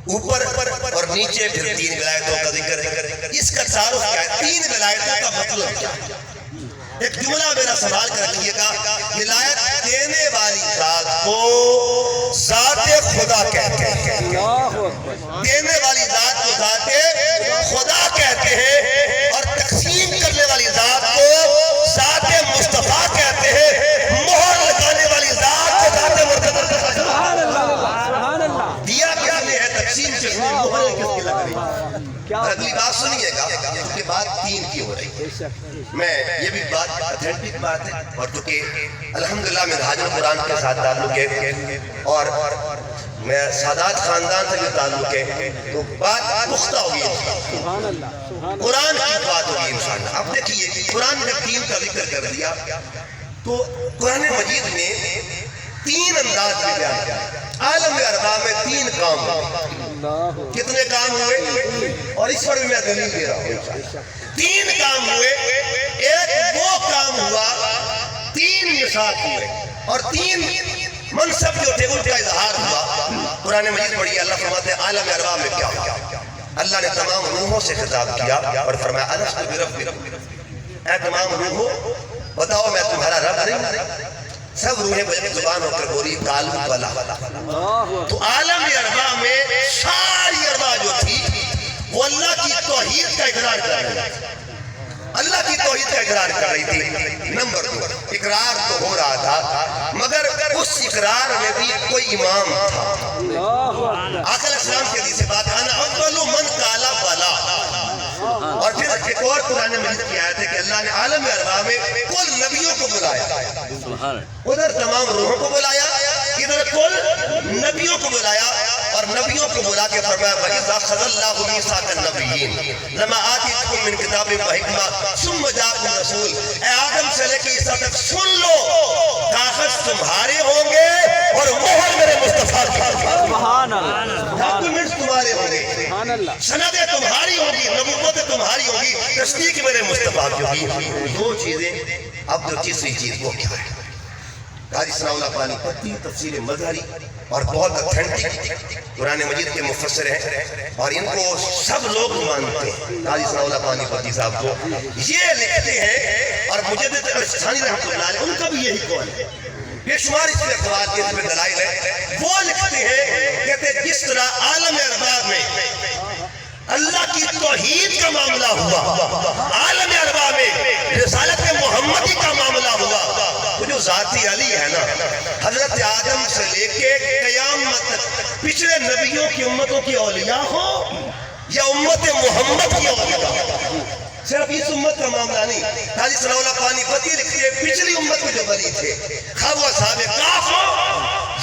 اوپر اور نیچے پھر تین ولایتوں کا ذکر ہے، اس کا تعارف کیا ہے؟ تین ولایتوں کا مطلب کیا ہے؟ ایک جملہ میرا سوال کر رکھیے گا، ولایت دینے والی ذات کو ذات خدا کہتے ہیں، اللہ اکبر، دینے والی ذات کو ذات خدا کہتے ہیں، اور تقسیم کرنے والی ذات کو ذات مصطفیٰ کہتے ہیں، مہر لگانے والی ذات کو ذات مرتضی کہا جاتا ہے۔ سبحان اللہ، سبحان اللہ، دیا کس نے ہے، تقسیم کس نے، مہر کس کی لگ رہی ہے؟ کیا اور اگلی بات سنیے گا، اس کے بعد تین کی ہو رہی ہے۔ بے شک، میں یہ بھی بات اتھینٹک بات ہے، اور چونکہ الحمدللہ منہاج القرآن کے ساتھ تعلق ہے اور میں سادات خاندان سے بھی تعلق ہے، تو بات پختہ ہوگی سبحان اللہ، سبحان اللہ، قرآن کی بات ہوگی انشاءاللہ۔ اب دیکھیے قرآن نے تین کا ذکر کر دیا تو قرآن مجید نے تین انداز میں بیان کیا۔ عالم اربع میں تین کام ہوئے، اللہ کتنے کام ہوئے؟ اور اس پر بھی میں دلیل دے رہا ہوں۔ تین کام ہوئے، ایک وہ کام ہوا، تین نشاط ہوئے، اور تین منصب جو تھے ان کا اظہار ہوا۔ قرآن مجید پڑھیے، اللہ فرماتے ہیں عالم اربع میں کیا ہوا؟ اللہ نے تمام روحوں سے خطاب کیا اور فرمایا الست بربکم، اے تمام روحوں بتاؤ میں تمہارا رب نہیں؟ سب روحیں بجے زبان ہو کر بولی قالوا بلا۔ اللہ تو عالم اربع میں ساری اربع جو تھی وہ اللہ کی توحید کا اقرار کر رہی تھی، اللہ کی توحید کا اقرار کر رہی تھی۔ نمبر دو، اقرار تو ہو رہا تھا مگر اس اقرار میں بھی کوئی امام تھا۔ اللہ اکبر، آقا علیہ السلام کی حدیث سے بات انا اول من قال بلا۔ اور پھر ایک اور قرآن مجید کی آیت ہے کہ اللہ نے عالم اربع میں کل نبیوں کو بلایا، ادھر تمام روحوں کو بلایا، ادھر کل نبیوں کو بلایا، اور نبیوں کو بلا کے فرمایا وَإِذَا أَخَذَ اللَّهُ مِيثَاقَ النَّبِيِّينَ لَمَا آتَيْتُكُم مِّن كِتَابٍ وَحِكْمَةٍ ثُمَّ جَاءَكُمْ رَسُولٌ، اے آدم سے لے کے عیسیٰ تک سن لو، کاغذ تمہارے ہوں گے اور مہر میرے مصطفیٰ کی ہوگی، سبحان اللہ، ڈاکومنٹس تمہارے ہوں گے، سبحان اللہ، سندیں تمہاری ہوں گی، نبوتیں تمہاری ہوں گی، تصدیق میرے مصطفیٰ کی ہوگی۔ دو چیزیں، اب جو تیسری چیز وہ کیا ہے؟ قاضی ثناء اللہ پانی پتی تفسیر مظہری اور بہت اتھینٹک قرآن مجید کے مفسر ہیں، اور ان کو سب لوگ مانتے ہیں۔ قاضی ثناء اللہ پانی پتی صاحب کو یہ لکھتے ہیں، اور مجدد ثانی رحمۃ اللہ علیہ ان کا بھی یہی قول ہے، بے شمار اس کے اقوال کے اس میں دلائل ہیں۔ وہ لکھتے ہیں، کہتے ہیں جس طرح عالم اربع میں اللہ کی توحید کا معاملہ ہوا، عالم اربع میں رسالت محمدی کا معاملہ ہوا، وہ جو ذاتی علی ہے نا، حضرت آدم سے لے کے قیامت تک پچھلے نبیوں کی امتوں کی اولیاء ہو یا امت محمد کی اولیاء ہو، صرف اس امت کا معاملہ نہیں۔ قاضی ثناء اللہ پانی پتی لکھتے ہیں پچھلی امت میں جو ولی تھے، خواہ وہ اصحاب کہف ہو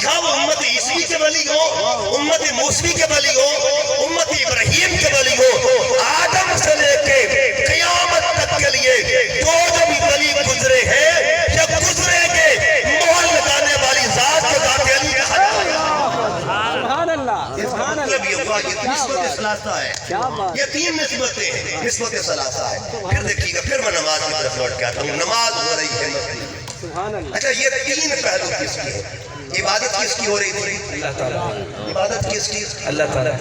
یا وہ امت عیسوی کے ولی ہو، امت موسوی کے ولی ہو، امت ابراہیم کے ولی ہو، آدم سے لے کے قیامت تک کے لیے جو بھی ولی گزرے ہیں یا گزریں گے، مہر لگانے والی ذات کو ذات علی کہا جاتا ہے۔ سبحان اللہ، اس کا سبحان مطلب یہ اللہ، ہوا یہ نسبت ثلاثہ ہے، کیا بات، یہ تین نسبتیں ہیں، نسبت ثلاثہ ہے۔ پھر دیکھیے گا، پھر میں نماز کی طرف لوٹ کے آتا ہوں، نماز ہو رہی ہے مسجد میں۔ سبحان اللہ، اچھا یہ تین پہلو کس کی ہے؟ عبادت کس کی ہو رہی تھی؟ عبادت کس کی؟ اللہ تعالیٰ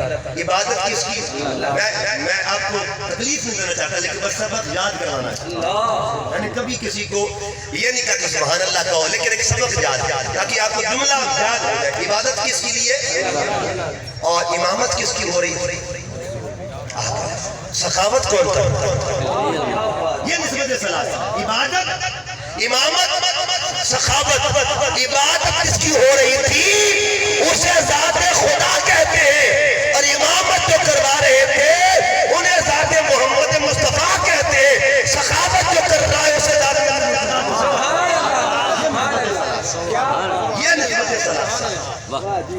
عبادت کس کی؟ میں آپ کو تکلیف نہیں دینا چاہتا لیکن بس سبق یاد کروانا چاہتا ہوں، یعنی کبھی کسی کو یہ نہیں کہا کہ سبحان اللہ کہو، لیکن ایک سبق یاد تاکہ آپ کو جملہ یاد ہو جائے۔ عبادت کس کے لیے اور امامت کس کی ہو رہی تھی؟ سخاوت کون کرتا؟ یہ نسبت ثلاثہ، عبادت، امامت، سخاوت۔ عبادت کس کی ہو رہی تھی اسے ذات خدا کہتے ہیں، اور امامت جو کروا رہے تھے انہیں ذات محمد مصطفیٰ کہتے ہیں، سخاوت جو کر رہا ہے اسے ذات یہ نسبت ثلاثہ۔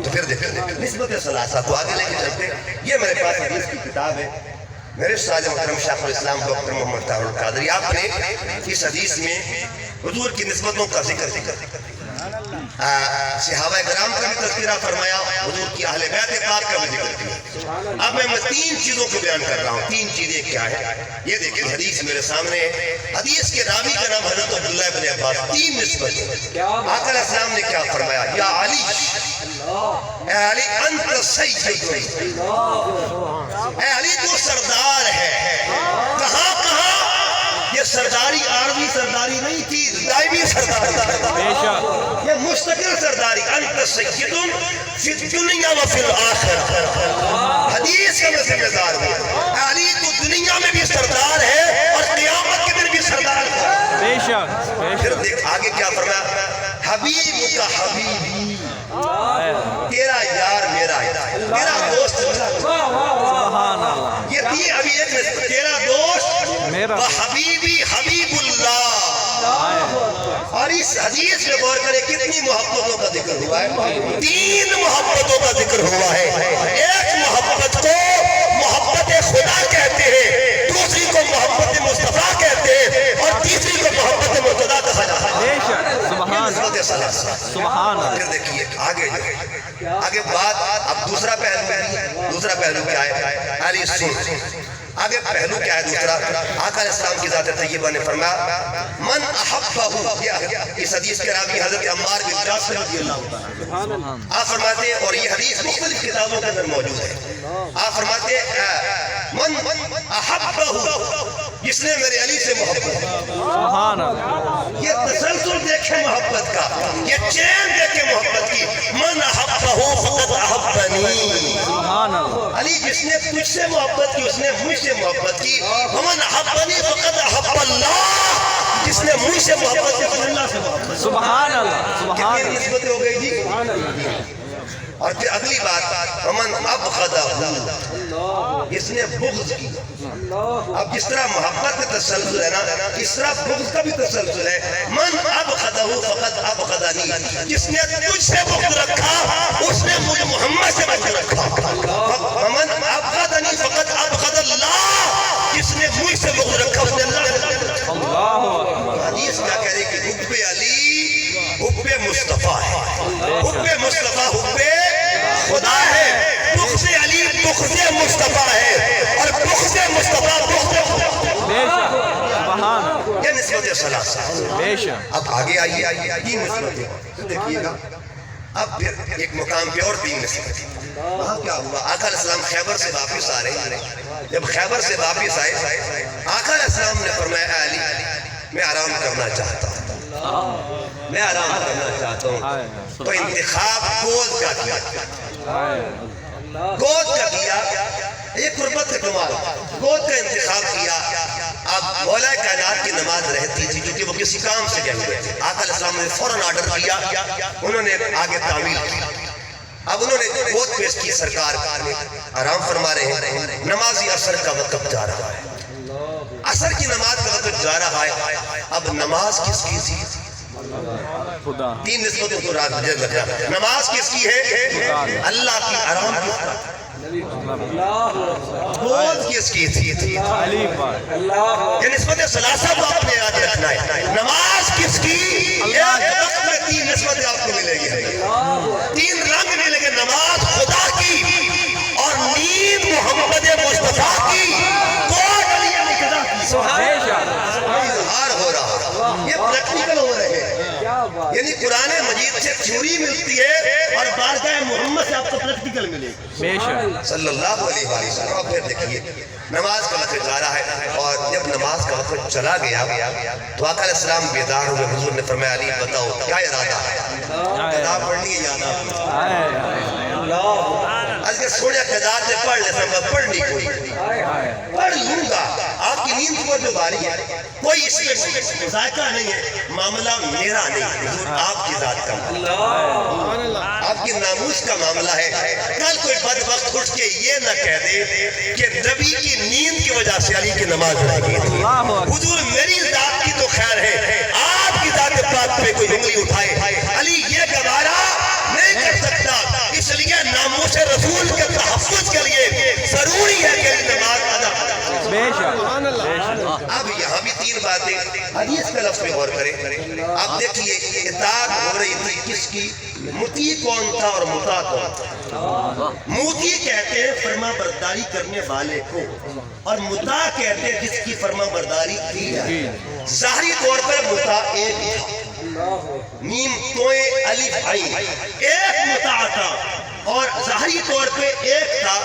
تو پھر دیکھیں نسبت ثلاثہ کو آگے لے کے چلتے ہیں۔ یہ میرے پاس حدیث کی کتاب ہے، میرے استاد محترم شیخ الاسلام ڈاکٹر محمد طاہر القادری، آپ نے اس حدیث میں حضور کی نسبتوں کا ذکر صحابہ کرام کا بھی تذکرہ فرمایا، حضور کی اہل بیت پاک کا بھی ذکر کیا۔ اب میں 3 چیزوں کو بیان کر رہا ہوں۔ 3 چیزیں کیا ہے؟ یہ دیکھیں حدیث میرے سامنے ہے۔ حدیث کے راوی کا نام حضرت عبداللہ بن عباس، 3 نسبت۔ آقا علیہ السلام نے کیا فرمایا؟ یا علی، اے علی انت سید، اے علی تو سردار ہے۔ کہاں کہاں؟ یہ سرداری عارضی سرداری نہیں تھی، دائمی سرداری، یہ مستقل سرداری۔ انت سید فی الدنیا و فی الآخرہ، حدیث کا میں ذمہ دار ہوں۔ علی تو دنیا میں بھی سردار ہے اور قیامت کے دن بھی سردار ہے۔ پھر دیکھ آگے کیا فرمایا؟ حبیب کا حبیبی، تیرا یار میرا یار، تیرا دوست یہ تھی ابھی ایک نسبت، تیرا دوست و حبیبی حبیب اللہ۔ اور اس حدیث میں غور کرے کتنی محبتوں کا ذکر ہوا ہے؟ 3 محبتوں کا ذکر ہوا ہے۔ ایک محبت کو محبت خدا کہتے ہیں، دوسری کو محبت مصطفیٰ کہتے ہیں، اور تیسری کو محبت مرتضیٰ کہا جاتا ہے۔ سبحان اللہ۔ پھر دیکھیے آگے بات، اب دوسرا پہلو ہے۔ دوسرا پہلو کیا ہے؟ علی سن، آگے پہلو کیا ہے دوسرا؟ آقا علیہ السلام کی ذات طیبہ نے فرمایا من احبہ، اس حدیث کے راوی حضرت عمار بن یاسر رضی اللہ عنہ، آپ فرماتے ہیں، اور یہ حدیث مختلف کتابوں کے اندر موجود ہے، آپ فرماتے ہیں من احبہ، جس نے میرے علی سے محبت، سبحان اللہ، یہ تسلسل دیکھے محبت کا، یہ چین دیکھے محبت کی۔ من احبہ فقد احبنی، سبحان اللہ، علی جس نے تجھ سے محبت کی اس نے مجھ سے محبت کی۔ ومن احبنی فقد احب اللہ، جس نے مجھ سے محبت کی اس نے اللہ سے محبت کی۔ سبحان اللہ، کتنی نسبتیں ہو گئی جی۔ اور پھر اگلی بات، ومن ابغضہ، جس نے بغض کی۔ اب جس طرح محبت کا تسلسل ہے نا، اس طرح بغض کا بھی تسلسل ہے۔ من ابغضہ فقد ابغضنی، جس نے تجھ سے بغض رکھا اس نے مجھے محمد سے بغض رکھا۔ ومن ابغضنی فقد ابغض اللہ، جس نے مجھ سے بغض رکھا اس نے اللہ سے بغض رکھا۔ حدیث کیا کہہ رہی کہ حب علی حب مصطفیٰ ہے، حب مصطفیٰ حب خدا ہے، بغض علی بغض مصطفیٰ ہے، اور بغض مصطفیٰ بغض خدا۔ یہ نسبت ثلاثہ۔ اب آگے آئیے، یہ نسبتیں دیکھیے گا۔ اب پھر ایک مقام پہ اور 3 نسبتیں۔ وہاں کیا ہوا؟ آقا علیہ السلام خیبر سے واپس آ رہے ہیں۔ جب خیبر سے واپس آئے، آقا علیہ السلام نے فرمایا اے علی میں آرام کرنا چاہتا ہوں، میں آرام کرنا چاہتا ہوں۔ تو انتخاب گود کا کیا، گود کا کیا، یہ قربت کا کمال، گود کا انتخاب کیا۔ اب مولا کائنات کی نماز رہتی تھی کیونکہ وہ کسی کام سے گئے ہوئے تھے۔ آقا علیہ السلام نے فوراً آرڈر کیا، انہوں نے آگے تعمیل کی۔ اب انہوں نے گود پیش کی، سرکار آرام فرما رہے ہیں، نمازی عصر کا وقت جا رہا ہے، عصر کی نماز کا وقت جا رہا ہے۔ اب نماز کس کی تھی؟ 3 نسبتوں کو رات بجے رکھا۔ نماز کس کی ہے؟ اللہ کی۔ آرام کس کا؟ گود کس کی تھی؟ یہ نسبت ثلاثہ کو آپ نے یاد رکھنا ہے۔ نماز کس کی؟ ایک وقت میں 3 نسبتیں آپ کو ملے گی، 3 رنگ ملیں گے۔ نماز خدا کی، اور نیند محمد مصطفیٰ کی، گود علی مقتدیٰ کی۔ اظہار ہو رہا، یہ پریکٹیکل ہو رہے ہیں، یعنی قرآن مجید سے تھیوری ملتی ہے اور بارگاہ محمد سے آپ کو پریکٹیکل ملے گی صلی اللہ علیہ وسلم۔ اور پھر دیکھیے نماز کا وقت جا رہا ہے، اور جب نماز کا وقت چلا گیا تو آقا علیہ السلام بیدار ہوئے۔ حضور نے فرمایا علی بتاؤ کیا ارادہ ہے؟ قضا پڑھنی ہے یا نہ؟ آج کے سوڑیا قضا سے پڑھ لے سکتا، پڑھنی کوئی پڑھ لوں گا۔ آپ کی نیند کو جو باری ہے، کوئی اس میں ذائقہ نہیں ہے، معاملہ میرا نہیں، حضور آپ کی ذات کا معاملہ، آپ کی ناموس کا معاملہ ہے۔ کل کوئی بدبخت اٹھ کے یہ نہ کہہ دے کہ نبی کی نیند کی وجہ سے علی کی نماز رہ گئی تھی۔ حضور میری ذات کی تو خیر ہے، آپ کی ذات پاک پہ کوئی انگلی اٹھائے علی یہ گوارا نہیں کر سکتا۔ اس لیے ناموس رسول کے تحفظ کے لیے ضروری ہے کہ نماز ادا اب یہاں بھی تین باتیں حدیث کا لفظ میں غور کریں. اب دیکھیے اطاعت ہو رہی تھی کس کی؟ مطیع کون تھا اور مطاع کون تھا؟ مطیع کہتے ہیں فرما برداری کرنے والے کو، اور مطاع کہتے ہیں جس کی فرما برداری کی جائے. ظاہری طور پر مطاع ایک تھا، میم توئے الف عین، ایک مطاع تھا، اور ظاہری طور پہ ایک تھا.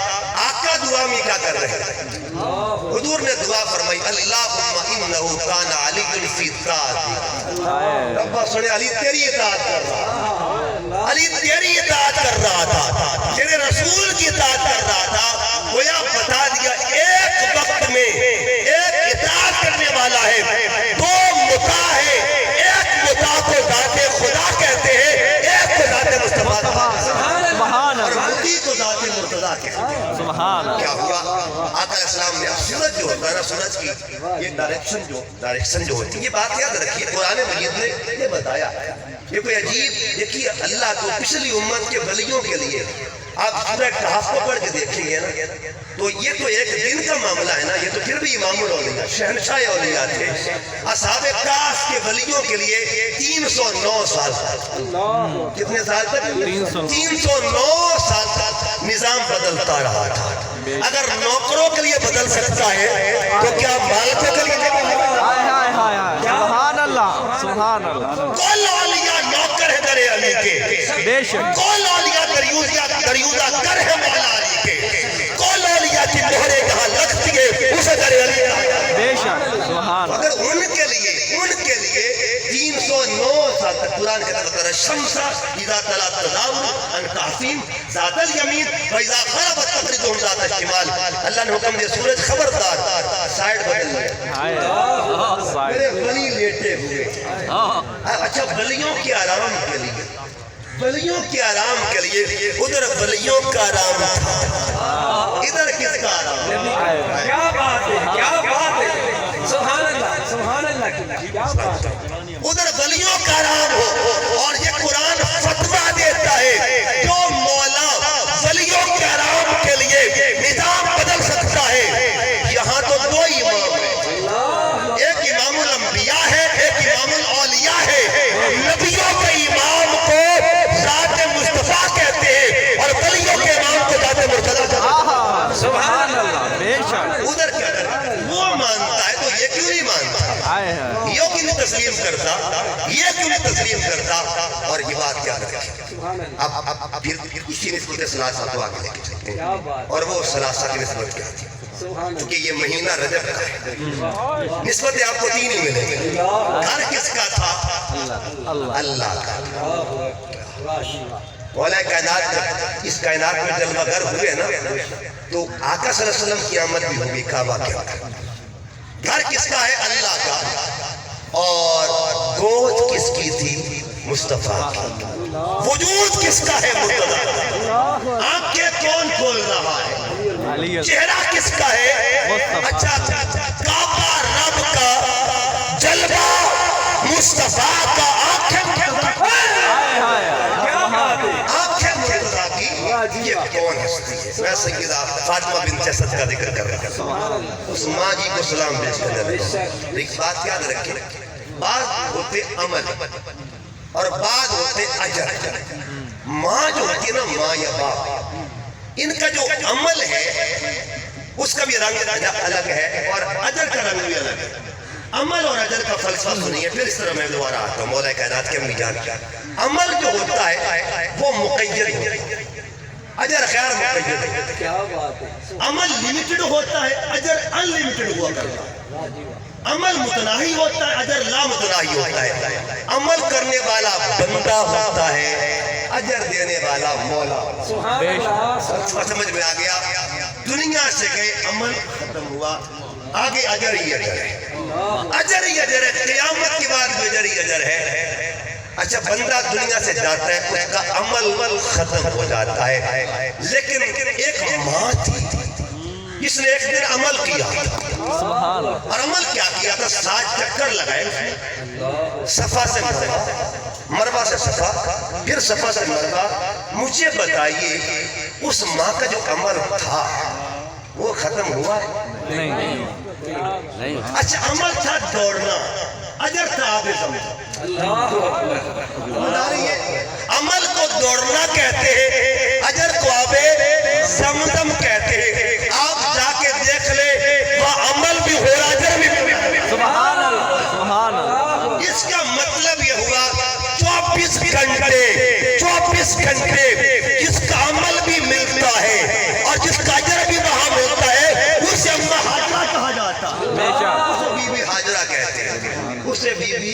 آقا دعا میں کیا کر رہے ہیں؟ حضور نے دعا فرمائی اللہم انہو کان علی فی اطاعتی. ربا سنے علی تیری اطاعت کر رہا، علی تیری اطاعت کر رہا تھا، تیرے رسول کی اطاعت کر رہا تھا. گویا بتا دیا ایک وقت میں ایک اطاعت کرنے والا ہے، دو مطاع ہے. ایک مطاع کو ذات خدا کہتے ہیں، ایک کو ذات مصطفیٰ سبحان اور اللہ مطیع کو ذات مرتضیٰ کہتے ہیں. سبحان اللہ. کیا ہوا؟ آقا علیہ السلام نے سورج جو ہوتا ہے نا، سورج کی یہ ڈائریکشن جو ہوتی ہے، یہ بات یاد رکھیے قرآن مجید نے یہ بتایا. یہ کوئی عجیب، دیکھیے اللہ تو پچھلی امت کے ولیوں کے لیے آپ سورہ کہف کو پڑھ کے دیکھیں گے نا، تو یہ تو ایک دن کا معاملہ ہے نا، یہ تو پھر بھی امام الاولیاء شہنشاہ اولیاء تھے. اصحاب کہف کے ولیوں کے لیے 309 سال کتنے سال تک؟ 309 سال تک نظام بدلتا رہا تھا. اگر نوکروں کے لیے بدل سکتا ہے تو کیا مالکوں کے لیے نہیں بدلے گا؟ سبحان اللہ سبحان اللہ. کل اولیاء نوکر ہے در علی کے، بے شک کل اولیاء دریوزہ در ہے مولا علی کے. کل اولیاء کی مہرے کہاں لگتی ہے اسے در علی کا. بے شک سبحان اللہ. اگر ان کے لیے 309 سال تک قرآن کے تذکر الشمس اذا طلعت تزاور عن کہفہم ذات الیمین واذا غربت تقرضهم ذات الشمال. اللہ نے حکم دیا سورج خبردار سائیڈ بدل لے. میرے ولی لیٹے ہوئے. اچھا ولیوں کے آرام کے لیے، ولیوں کے آرام کے لیے ادھر ولیوں کا آرام تھا، ادھر کس کا آرام؟ کیا بات ہے کیا بات ہے. سبحان اللہ سبحان اللہ. کیا بات ہے. ادھر ولیوں کا آرام ہو. اور یہ قرآن فتویٰ دیتا ہے جو مولا ولیوں کے آرام کے لیے نظام بدل سکتا ہے. یہاں تو دو امام ہیں، ایک امام الانبیاء ہے، ایک امام الاولیاء ہے. نبیوں کے امام کو ذات مصطفیٰ کہتے ہیں اور ولیوں کے امام کو ذات مرتضیٰ کہتے ہیں. سبحان اللہ. بے شک. ادھر کیا کرتا؟ وہ مانتا ہے تو یہ کیوں نہیں مانتا؟ یہ کیوں نہیں تسلیم کرتا؟ یہ کیوں نہیں تسلیم کرتا؟ اور یہ بات کیا رکھے؟ اب پھر اسی نسبت ثلاثہ کو آگے لے کے چلتے ہیں. اور وہ ثلاثہ کی نسبت کیا تھی؟ کیونکہ یہ مہینہ رجب کا ہے. نسبتیں آپ کو تین ہی ملیں گے. گھر کس کا تھا؟ اللہ کا. مولا کائنات اس کائنات میں جلوہ گر ہوئے نا، تو آقا صلی اللہ علیہ وسلم کی آمد بھی ہوگی کعبہ کے وقت. گھر کس کا ہے؟ اللہ کا. اور گود کس کی تھی؟ مصطفیٰ کی. وجود کس کا ہے؟ مرتضیٰ. آنکھیں کون کھول رہا ہے؟ چہرہ کس کا ہے؟ اچھا کعبہ رب کا، جلوہ مصطفیٰ کا. آنکھیں مرتضیٰ کی. یہ کون ہستی ہے؟ میں سیدہ فاطمہ بنت اسد کا ذکر کر رہا ہوں. اس ماں جی کو سلام پیش کرنے لگا. ایک بات یاد رکھیں، بعض ہوتے عمل اور بعض ہوتے اجر. ماں جو ہوتی ہے نا، ماں یا باپ، ان کا جو عمل ہے اس کا بھی رنگ الگ ہے اور اجر کا رنگ بھی الگ ہے. عمل اور اجر کا فلسفہ سنیے، پھر اس طرح میں دوبارہ آتا ہوں. مولا کائنات کے امی جان کا عمل جو ہوتا ہے وہ مقید ہے، اجر خیر مقید ہے. کیا بات ہے. عمل لیمیٹڈ ہوتا ہے، اجر ان لیمیٹڈ ہوا کرتا ہے. عمل متناہی ہوتا ہے، اجر لا متناہی ہوتا ہے. عمل کرنے والا بندہ ہوتا ہے، اجر دینے والا مولا. سمجھ میں آ گیا؟ دنیا سے گئے، عمل ختم ہوا، آگے اجر ہی اجر ہے. اجر ہی اجر ہے. قیامت کے بعد بھی اجر ہی اجر ہے. اچھا بندہ دنیا سے جاتا ہے، اس کا عمل ختم ہو جاتا ہے. لیکن ایک ماں تھی جس نے ایک دن عمل کیا، اور عمل کیا کیا تھا؟ 7 چکر لگائے صفا سے مروہ، مروہ سے صفا، پھر صفا سے مروہ. مجھے بتائیے اس ماں کا جو عمل تھا وہ ختم ہوا نہیں اچھا عمل تھا دوڑنا اجر تھا آب زمزم اللہ اکبر بتا رہی ہے عمل کو دوڑنا کہتے ہیں اجر کو آب زمزم کہتے ہیں آپ جا کے دیکھ لے وہ عمل بھی ہو رہا اجر بھی سبحان اللہ سبحان اللہ اس کا مطلب یہ ہوا 24 گھنٹے جس کا عمل بھی ملتا ہے اور جس کا اجر بھی وہاں ملتا ہے اسے اماں حاجرہ کہا جاتا ہے اسے بی بی حاجرہ کہتے ہیں اسے بی بی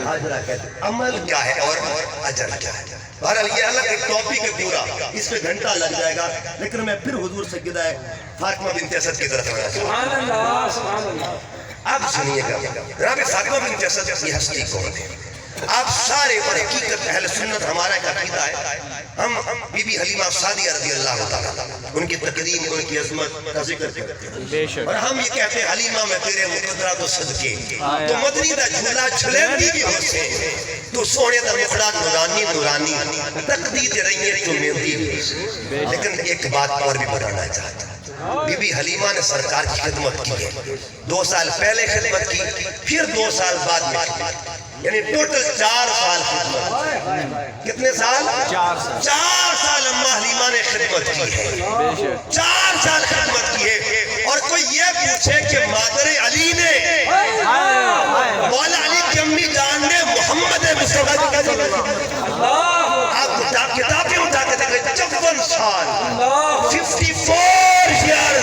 حاجرہ کہتے ہیں عمل کیا ہے اور اجر کیا ہے بہرحال یہ الگ ایک ٹاپک ہے پورا اس پہ گھنٹہ لگ جائے گا لیکن میں پھر حضور سیدہ فاطمہ بنت اسد کی طرف آیا سبحان اللہ سبحان اللہ اب سنیے گا جناب فاطمہ بنت اسد کی ہستی کون ہے آپ سارے اور حقیقت اہل سنت ہمارا ایک عقیدہ ہے ہم بی بی حلیمہ سعدیہ رضی اللہ تعالیٰ ان کی تقدیم ان کی عظمت کا ذکر کرتے ہیں اور ہم یہ کہتے ہیں حلیمہ میں تیرے مقدرہ تو صدقے تو مدنی دا جھولا چھلندی بھی ہو سے تو سونے دا مقدرہ نورانی تقدیر رہی ہے تو ملتی بھی لیکن ایک بات اور بھی بتانا چاہتا بی بی حلیمہ نے سرکار کی خدمت کی ہے 2 سال پہلے خدمت کی پھر 2 سال بعد میں خدمت یعنی ٹوٹل 4 سال خدمت کتنے سال 4 سال اماں حلیمہ نے خدمت کی ہے 4 سال خدمت کی ہے اور کوئی یہ پوچھے کہ مادر علی نے مولا علی کی امی جان نے محمد مصطفیٰ کی خدمت آپ کتابیں اٹھا کے دیکھیں 54 سال 54 ایئر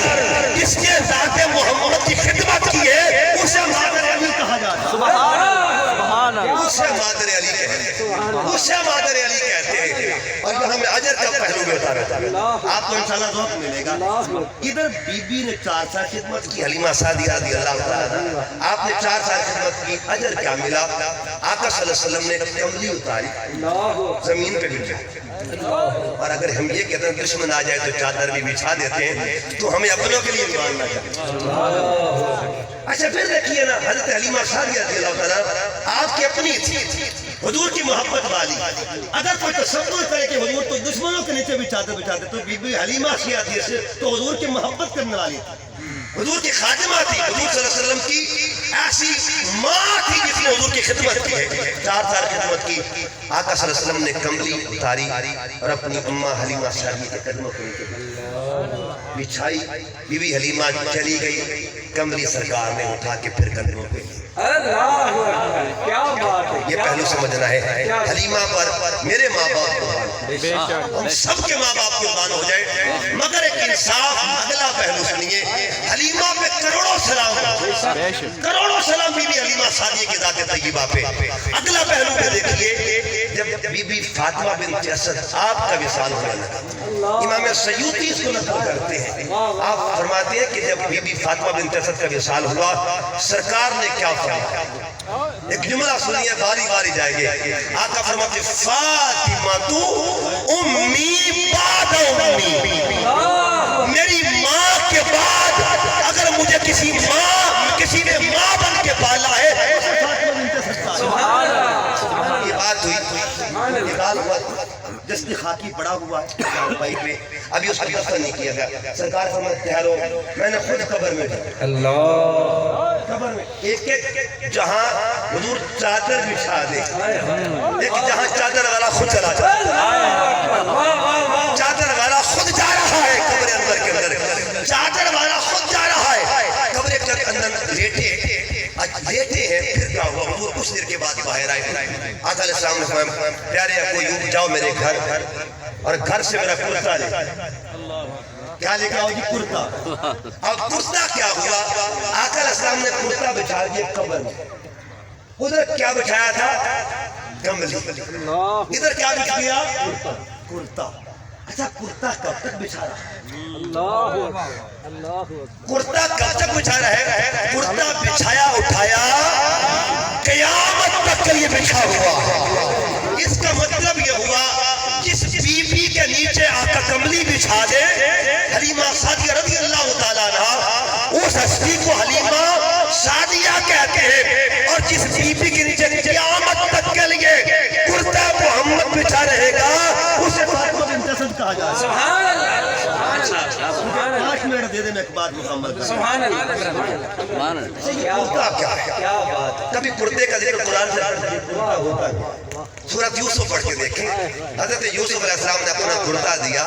اس کے ذات محمد کی خدمت کی ہے اسے مادر علی کہا جاتا سبحان اللہ اسے مادر علی کہتے ہیں اسے مادر علی کہتے ہیں اور یہ ہمیں اجر کا پہلو میں بتا رہا تھا آپ کو انشاءاللہ ذوق ملے گا ادھر بی بی نے 4 سال خدمت کی حلیمہ سعدیہ رضی اللہ تعالیٰ آپ نے 4 سال خدمت کی اجر کیا ملا آقا صلی اللہ علیہ وسلم نے کملی اتاری زمین پہ بچھائی اور اگر ہم یہ کہتے ہیں دشمن آ جائے تو چادر بھی بچھا دیتے ہیں تو ہمیں اپنوں کے لیے ماننا چاہیے اچھا پھر دیکھیے نا حضرت حلیمہ سعدیہ رضی اللہ تعالیٰ آپ کی اپنی تھی حضور کی محبت والی اگر کوئی تصور کرے کہ حضور تو دشمنوں کے نیچے بھی چادر بچھاتے تو بی بی حلیمہ سے تو حضور کی محبت کرنے والی تھی حضور کی خادمہ تھی حضور صلی اللہ علیہ وسلم کی ایسی ماں تھی جس نے حضور کی خدمت کی ہے 4 سال خدمت کی آقا صلی اللہ علیہ وسلم نے کملی اتاری اور اپنی اماں حلیمہ سعدیہ کے قدموں کو بچھائی بی بی حلیمہ چلی گئی کملی سرکار نے اٹھا کے پھر قدموں پہ اللہ کیا بات ہے یہ پہلو سمجھنا ہے حلیمہ پر میرے ماں باپ قربان ہم سب کے ماں باپ قربان ہو جائے مگر ایک انصاف اگلا پہلو سنیے حلیمہ پہ کروڑوں سلام بی بی حلیمہ سعدیہ کی ذات طیبہ پہ اگلا پہلو پہ دیکھیے جب بی بی فاطمہ بنت اسد آپ کا وصال ہونے لگا امام سیوطی اس کو نقل کرتے ہیں آپ فرماتے ہیں کہ جب بی بی فاطمہ بنت اسد کا وصال ہوا سرکار نے کیا فرمایا ایک جملہ سنیے باری باری جائے گے آقا فرماتے فاطمہ تو امی بعد امی میری ماں کے بعد اگر مجھے کسی نے ماں بن کے پالا ہے سبحان اللہ یہ بات ہوئی نکال ہوا جس کی خاکی پڑا ہوا ہے ابھی اس کا دفن نہیں کیا گیا سرکار فرماتے ہیں میں نے خود قبر میں اللہ قبر میں ایک جہاں حضور چادر بچھا دے ایک جہاں چادر والا خود چلا جائے چادر والا خود جا رہا ہے قبر اندر کے اندر چادر والا خود جا رہا ہے قبر کے اندر لیٹے ہیں پھر کیا ہوا حضور کچھ دیر کے بعد باہر آئے آقا علیہ السلام نے فرمایا پیارے ابو ایوب جاؤ میرے گھر اور گھر سے میرا کرتا لے کیا لے کے آؤ جی کرتا اب کرتا کیا ہوا آقا علیہ السلام نے کرتا بچھا دیا قبر میں ادھر کیا بچھایا تھا کملی ادھر کیا بچھ گیا کرتا اچھا کرتا کب تک بچھا رہا کرتا کب تک بچھا رہا ہے کرتا بچھایا اٹھایا قیامت تک کے لیے بچھا ہوا اس کا مطلب یہ ہوا جس بی بی کے نیچے آقا کملی بچھا دے حلیمہ سعدیہ رضی اللہ تعالیٰ عنہ اس ہستی کو حلیمہ سعدیہ کہتے ہیں اور جس بی بی کے نیچے قیامت تک کے لیے کرتا محمد بچھا رہے گا اسے فاطمہ بنت اسد کہا جاتا ہے سبحان اللہ 5 منٹ دے دے میں ایک بات مکمل کروں. سبحان اللہ سبحان اللہ. یہ کرتا کیا ہے؟ کیا بات ہے کبھی کرتے کا ذکر قرآن سے کرتا ہوتا ہے. سورۃ یوسف پڑھ کے دیکھیں. حضرت یوسف علیہ السلام نے اپنا کرتا دیا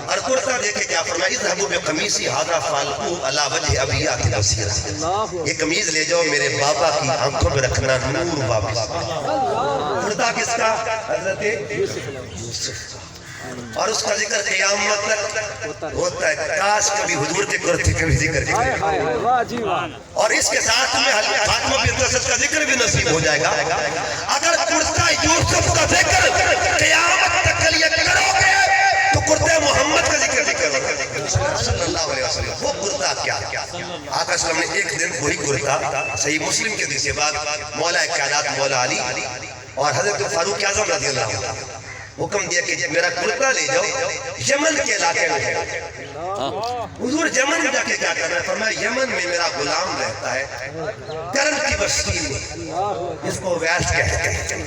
اور کرتا دے کے کیا فرمایا؟ اذهبوا بقمیصی ھذا فالقوه علی وجه ابیات بصیرہ. یہ قمیض لے جاؤ میرے بابا کی آنکھوں میں رکھنا نور واپس. کرتا کس کا؟ حضرت یوسف کا. اور اس کا ذکر قیامت تک ہوتا ہے. کاش کبھی حضور کے کرتے کبھی ذکر کرے. واہ جی واہ اور اس کے ساتھ میں فاطمہ بنت اسد کا ذکر بھی نصیب ہو جائے گا. اگر کرتا یوسف کا ذکر قیامت تک کے لیے کرو گے تو کرتے محمد کا ذکر بھی کرو گے صلی اللہ علیہ وسلم. وہ کرتا کیا؟ آقا صلی اللہ علیہ وسلم نے ایک دن وہی کرتا صحیح مسلم کے حدیث کے بعد مولا کائنات مولا علی اور حضرت فاروق اعظم رضی اللہ عنہ حکم دیا کہ میرا کرتا لے جاؤ یمن کے علاقے میں ہے. حضور یمن میں جا کے کیا کرنا ہے؟ فرمایا یمن میں میرا غلام رہتا ہے کرن کی بستی میں جس کو اویس کہتے ہیں.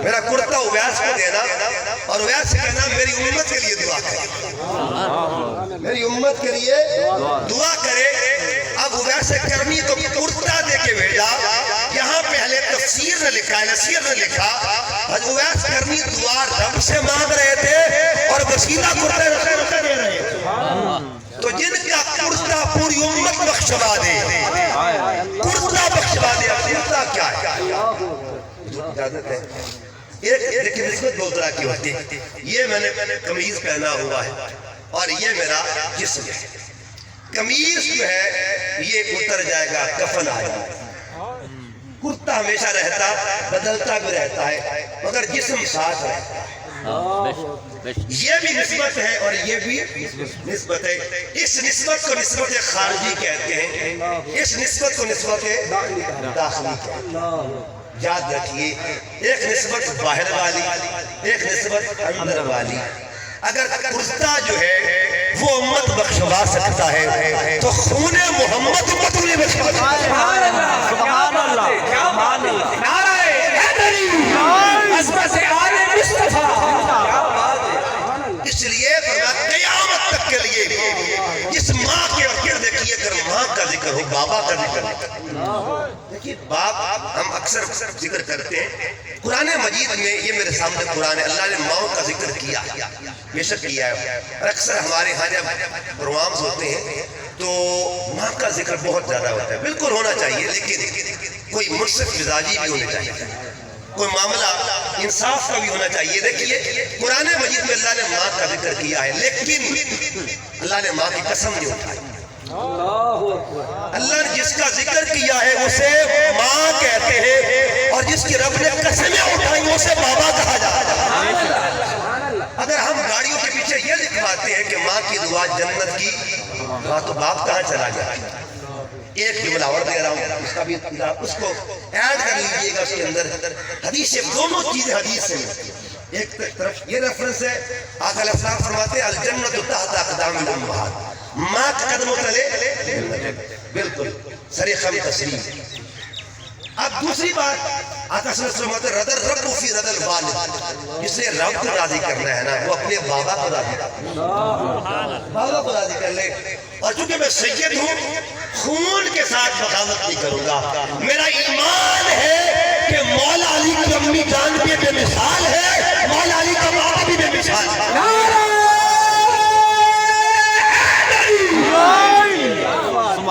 میرا کرتا اویس کو دینا اور اویس سے کہنا میری امت کے لیے دعا کرے. میری امت کے لیے دعا کرے. اب اویس کرنی کو کرتا دے کے بھیجا. یہاں پہلے تفسیر نے لکھا ہے نصیر نے لکھا اویس کرنی دعا رب سے مانگ رہے تھے اور وسیلہ کرتے دے رہے تھے. تو جن کا کرتا پوری امت بخشوا دے کرتا بخشوا دے. کرتا کیا ہے؟ اجازت ہے لیکن اس میں دو طرح کی ہوتی ہے. یہ میں نے قمیض پہنا ہوا ہے اور یہ میرا جسم ہے. قمیض جو ہے یہ اتر جائے گا کفن آ جائے گا. کرتا ہمیشہ رہتا بدلتا بھی رہتا ہے مگر جسم ساتھ رہتا ہے. یہ بھی نسبت ہے اور یہ بھی نسبت ہے. اس نسبت کو نسبت خارجی کہتے ہیں. اس نسبت کو نسبت داخلی کہتے ہیں. یاد رکھیے ایک نسبت باہر والی ایک نسبت اندر والی. اگر کرتا جو ہے وہ امت بخشوا سکتا ہے تو خون محمد امت نہیں بخشوا سکتا. سبحان اللہ سبحان اللہ کیا بات ہے. نعرہ حیدری عظمت آل مصطفیٰ. کیا بات ہے. اس لیے فرمایا قیامت تک کے لیے اس ماں کے ذکر دیکھیے. اگر ماں کا ذکر ہو بابا کا ذکر دیکھیے. باپ ہم اکثر ذکر کرتے ہیں. قرآن مجید میں یہ میرے سامنے قرآن اللہ نے ماں کا ذکر کیا بے شک کیا ہے. اور اکثر ہمارے ہاں جب پروگرامز ہوتے ہیں تو ماں کا ذکر بہت زیادہ ہوتا ہے. بالکل ہونا چاہیے لیکن کوئی منصف مزاجی بھی ہونی چاہیے. کوئی معاملہ انصاف کا بھی ہونا چاہیے. دیکھیے قرآن مجید میں اللہ نے ماں کا ذکر کیا ہے لیکن اللہ نے ماں کی قسم نہیں اٹھائی. اللہ نے جس کا ذکر کیا ہے اسے ماں کہتے ہیں اور جس کی رب نے قسمیں اٹھائی اسے بابا کہا جاتا ہے. اگر ہم گاڑیوں کے پیچھے یہ لکھواتے ہیں کہ ماں کی دعا جنت کی ماں تو باپ کہاں چلا جائے. ایک جملہ اور دے رہا ہوں اس کا بھی اس کو ایڈ کر لیجئے گا. اس کے اندر حدیث سے دونوں چیزیں حدیث سے ایک طرف یہ ریفرنس ہے. آقا علیہ السلام فرماتے ہیں الجنت تحت اقدام الامہات. ماں کے قدموں تلے بالکل سریخم تصریح. اب دوسری بات آقا صلی اللہ علیہ وسلم فرماتے ہیں رضا الرب فی رضا الوالد. جس نے رب کو راضی کرنا ہے نا وہ اپنے بابا کو راضی کرنا بابا کو راضی کر لے. اور چونکہ میں سید ہوں خون کے ساتھ بغاوت نہیں کروں گا. میرا ایمان ہے کہ مولا علی کی امی جان بھی بے مثال ہے مولا علی کا بابا بھی بے مثال ہے.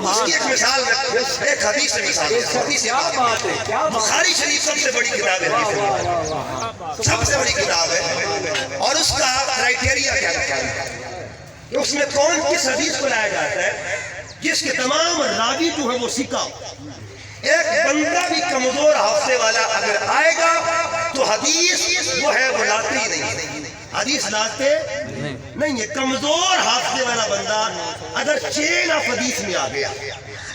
اس کی ایک مثال ایک حدیث سے مثال بخاری شریف سب سے بڑی کتاب ہے. سب سے بڑی کتاب ہے اور اس کا کرائیٹیریا کیا ہے کہ اس میں کون کس حدیث کو لایا جاتا ہے جس کے تمام راوی جو ہے وہ سکا. ایک بندہ بھی کمزور حافظے والا اگر آئے گا تو حدیث وہ ہے وہ لاتے ہی نہیں. حدیث لاتے نہیں ہے. کمزور حافظے والا بندہ اگر چین آف حدیث میں آ گیا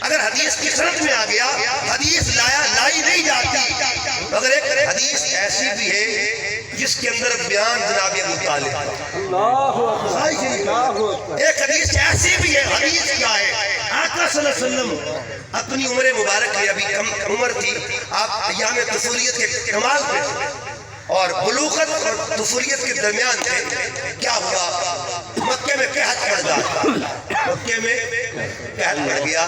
اگر حدیث کی سرد میں آ گیا حدیث لائی نہیں جاتی. مگر ایک حدیث ایسی بھی ہے جس کے اندر بیان جناب ابو طالب. ایک حدیث ایسی بھی ہے. حدیث کیا ہے؟ آقا صلی اللہ علیہ وسلم اپنی عمر مبارک میں ابھی کم عمر تھی. آپ ایام طفولیت کے کمال پہ تھے اور بلوغت اور طفولیت کے درمیان تھے. کیا ہوا مکے میں قحط پڑ گیا، مکے میں قحط پڑ گیا۔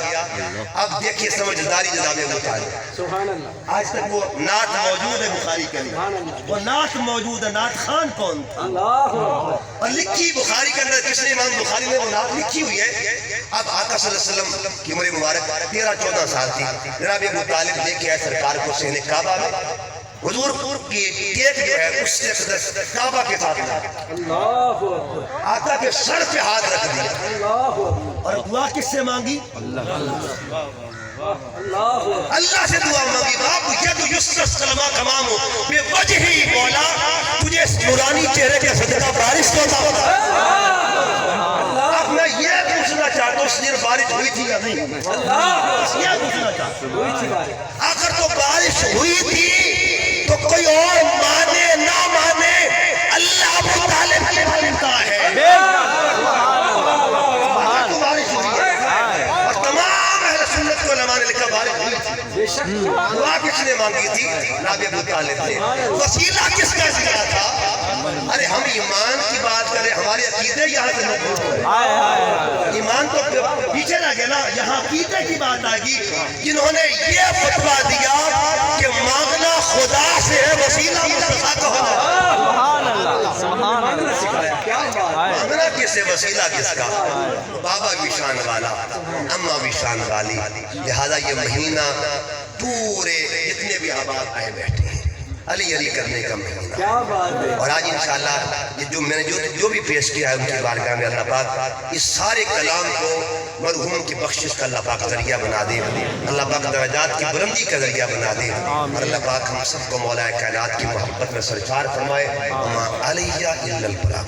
اب دیکھیے سمجھداری جناب ابو طالب، سبحان اللہ، آج تک وہ نعت موجود ہے بخاری کے لیے، وہ نعت موجود ہے، نعت خان کون تھا اللہ اور لکھی بخاری کے اندر، کس نے؟ امام بخاری نے وہ نعت لکھی ہوئی ہے۔ اب آقا صلی اللہ علیہ وسلم کی عمر مبارک 13-14 سال تھی، جناب ابو طالب لے کے آئے سرکار کو صحن کعبہ میں، حضور کی ٹیک جو ہے اس سے اقدس کعبہ کے ساتھ تھا، اللہ اکبر، آقا کے سر پہ ہاتھ رکھ دیا اللہ اکبر، اور دعا کس سے مانگی؟ اللہ اکبر، اللہ سے دعا مانگی، باب ید یسرس کلمہ کمامو بے وجہی مولا، تجھے اس نورانی چہرے کے صدقہ بارش کو عطا۔ اب میں یہ پوچھنا چاہتا ہوں، اس دن بارش ہوئی تھی یا نہیں؟ یہ پوچھنا چاہتا ہوں، اگر تو بارش ہوئی تھی تو کوئی اور مانے نہ مانے، اللہ ابو طالب کی مانتا ہے۔ تو بارش ہوئی ہے اور تمام اہل سنت کو علماء نے لکھا بارش ہوئی تھی۔ بے شک دعا کس نے مانگی تھی؟ جناب ابو طالب نے۔ وسیلہ کس کا ذکر تھا؟ ارے ہم ایمان کی بات کریں، ہمارے عقیدے یہاں سے نکلے، ایمان تو پیچھے رہ گیا نا، یہاں عقیدے کی بات آ گئی، جنہوں نے یہ فتویٰ دیا کہ مانگنا خدا سے ہے، وسیلہ مصطفیٰ کا ہونا۔ سبحان اللہ، سبحان اللہ، سکھایا، کیا بات، مانگنا کس سے، وسیلہ کس کا؟ بابا بھی شان والا، اماں بھی شان والی، لہذا یہ مہینہ پورے جتنے بھی احباب آئے بیٹھے ہیں، علی علی کرنے کا مہینہ، کیا بات ہے، اور آج انشاءاللہ یہ جو میں نے جو بھی پیش کیا ہے ان کی بارگاہ میں اللہ پاک اس سارے کلام کو مرحوم کی بخشش کا اللہ پاک ذریعہ بنا دے، اللہ پاک درجات کی بلندی کا ذریعہ بنا دے، اور اللہ پاک ہم سب کو مولا کائنات کی محبت میں سرچار فرمائے۔ وما علیہ الا البلاغ۔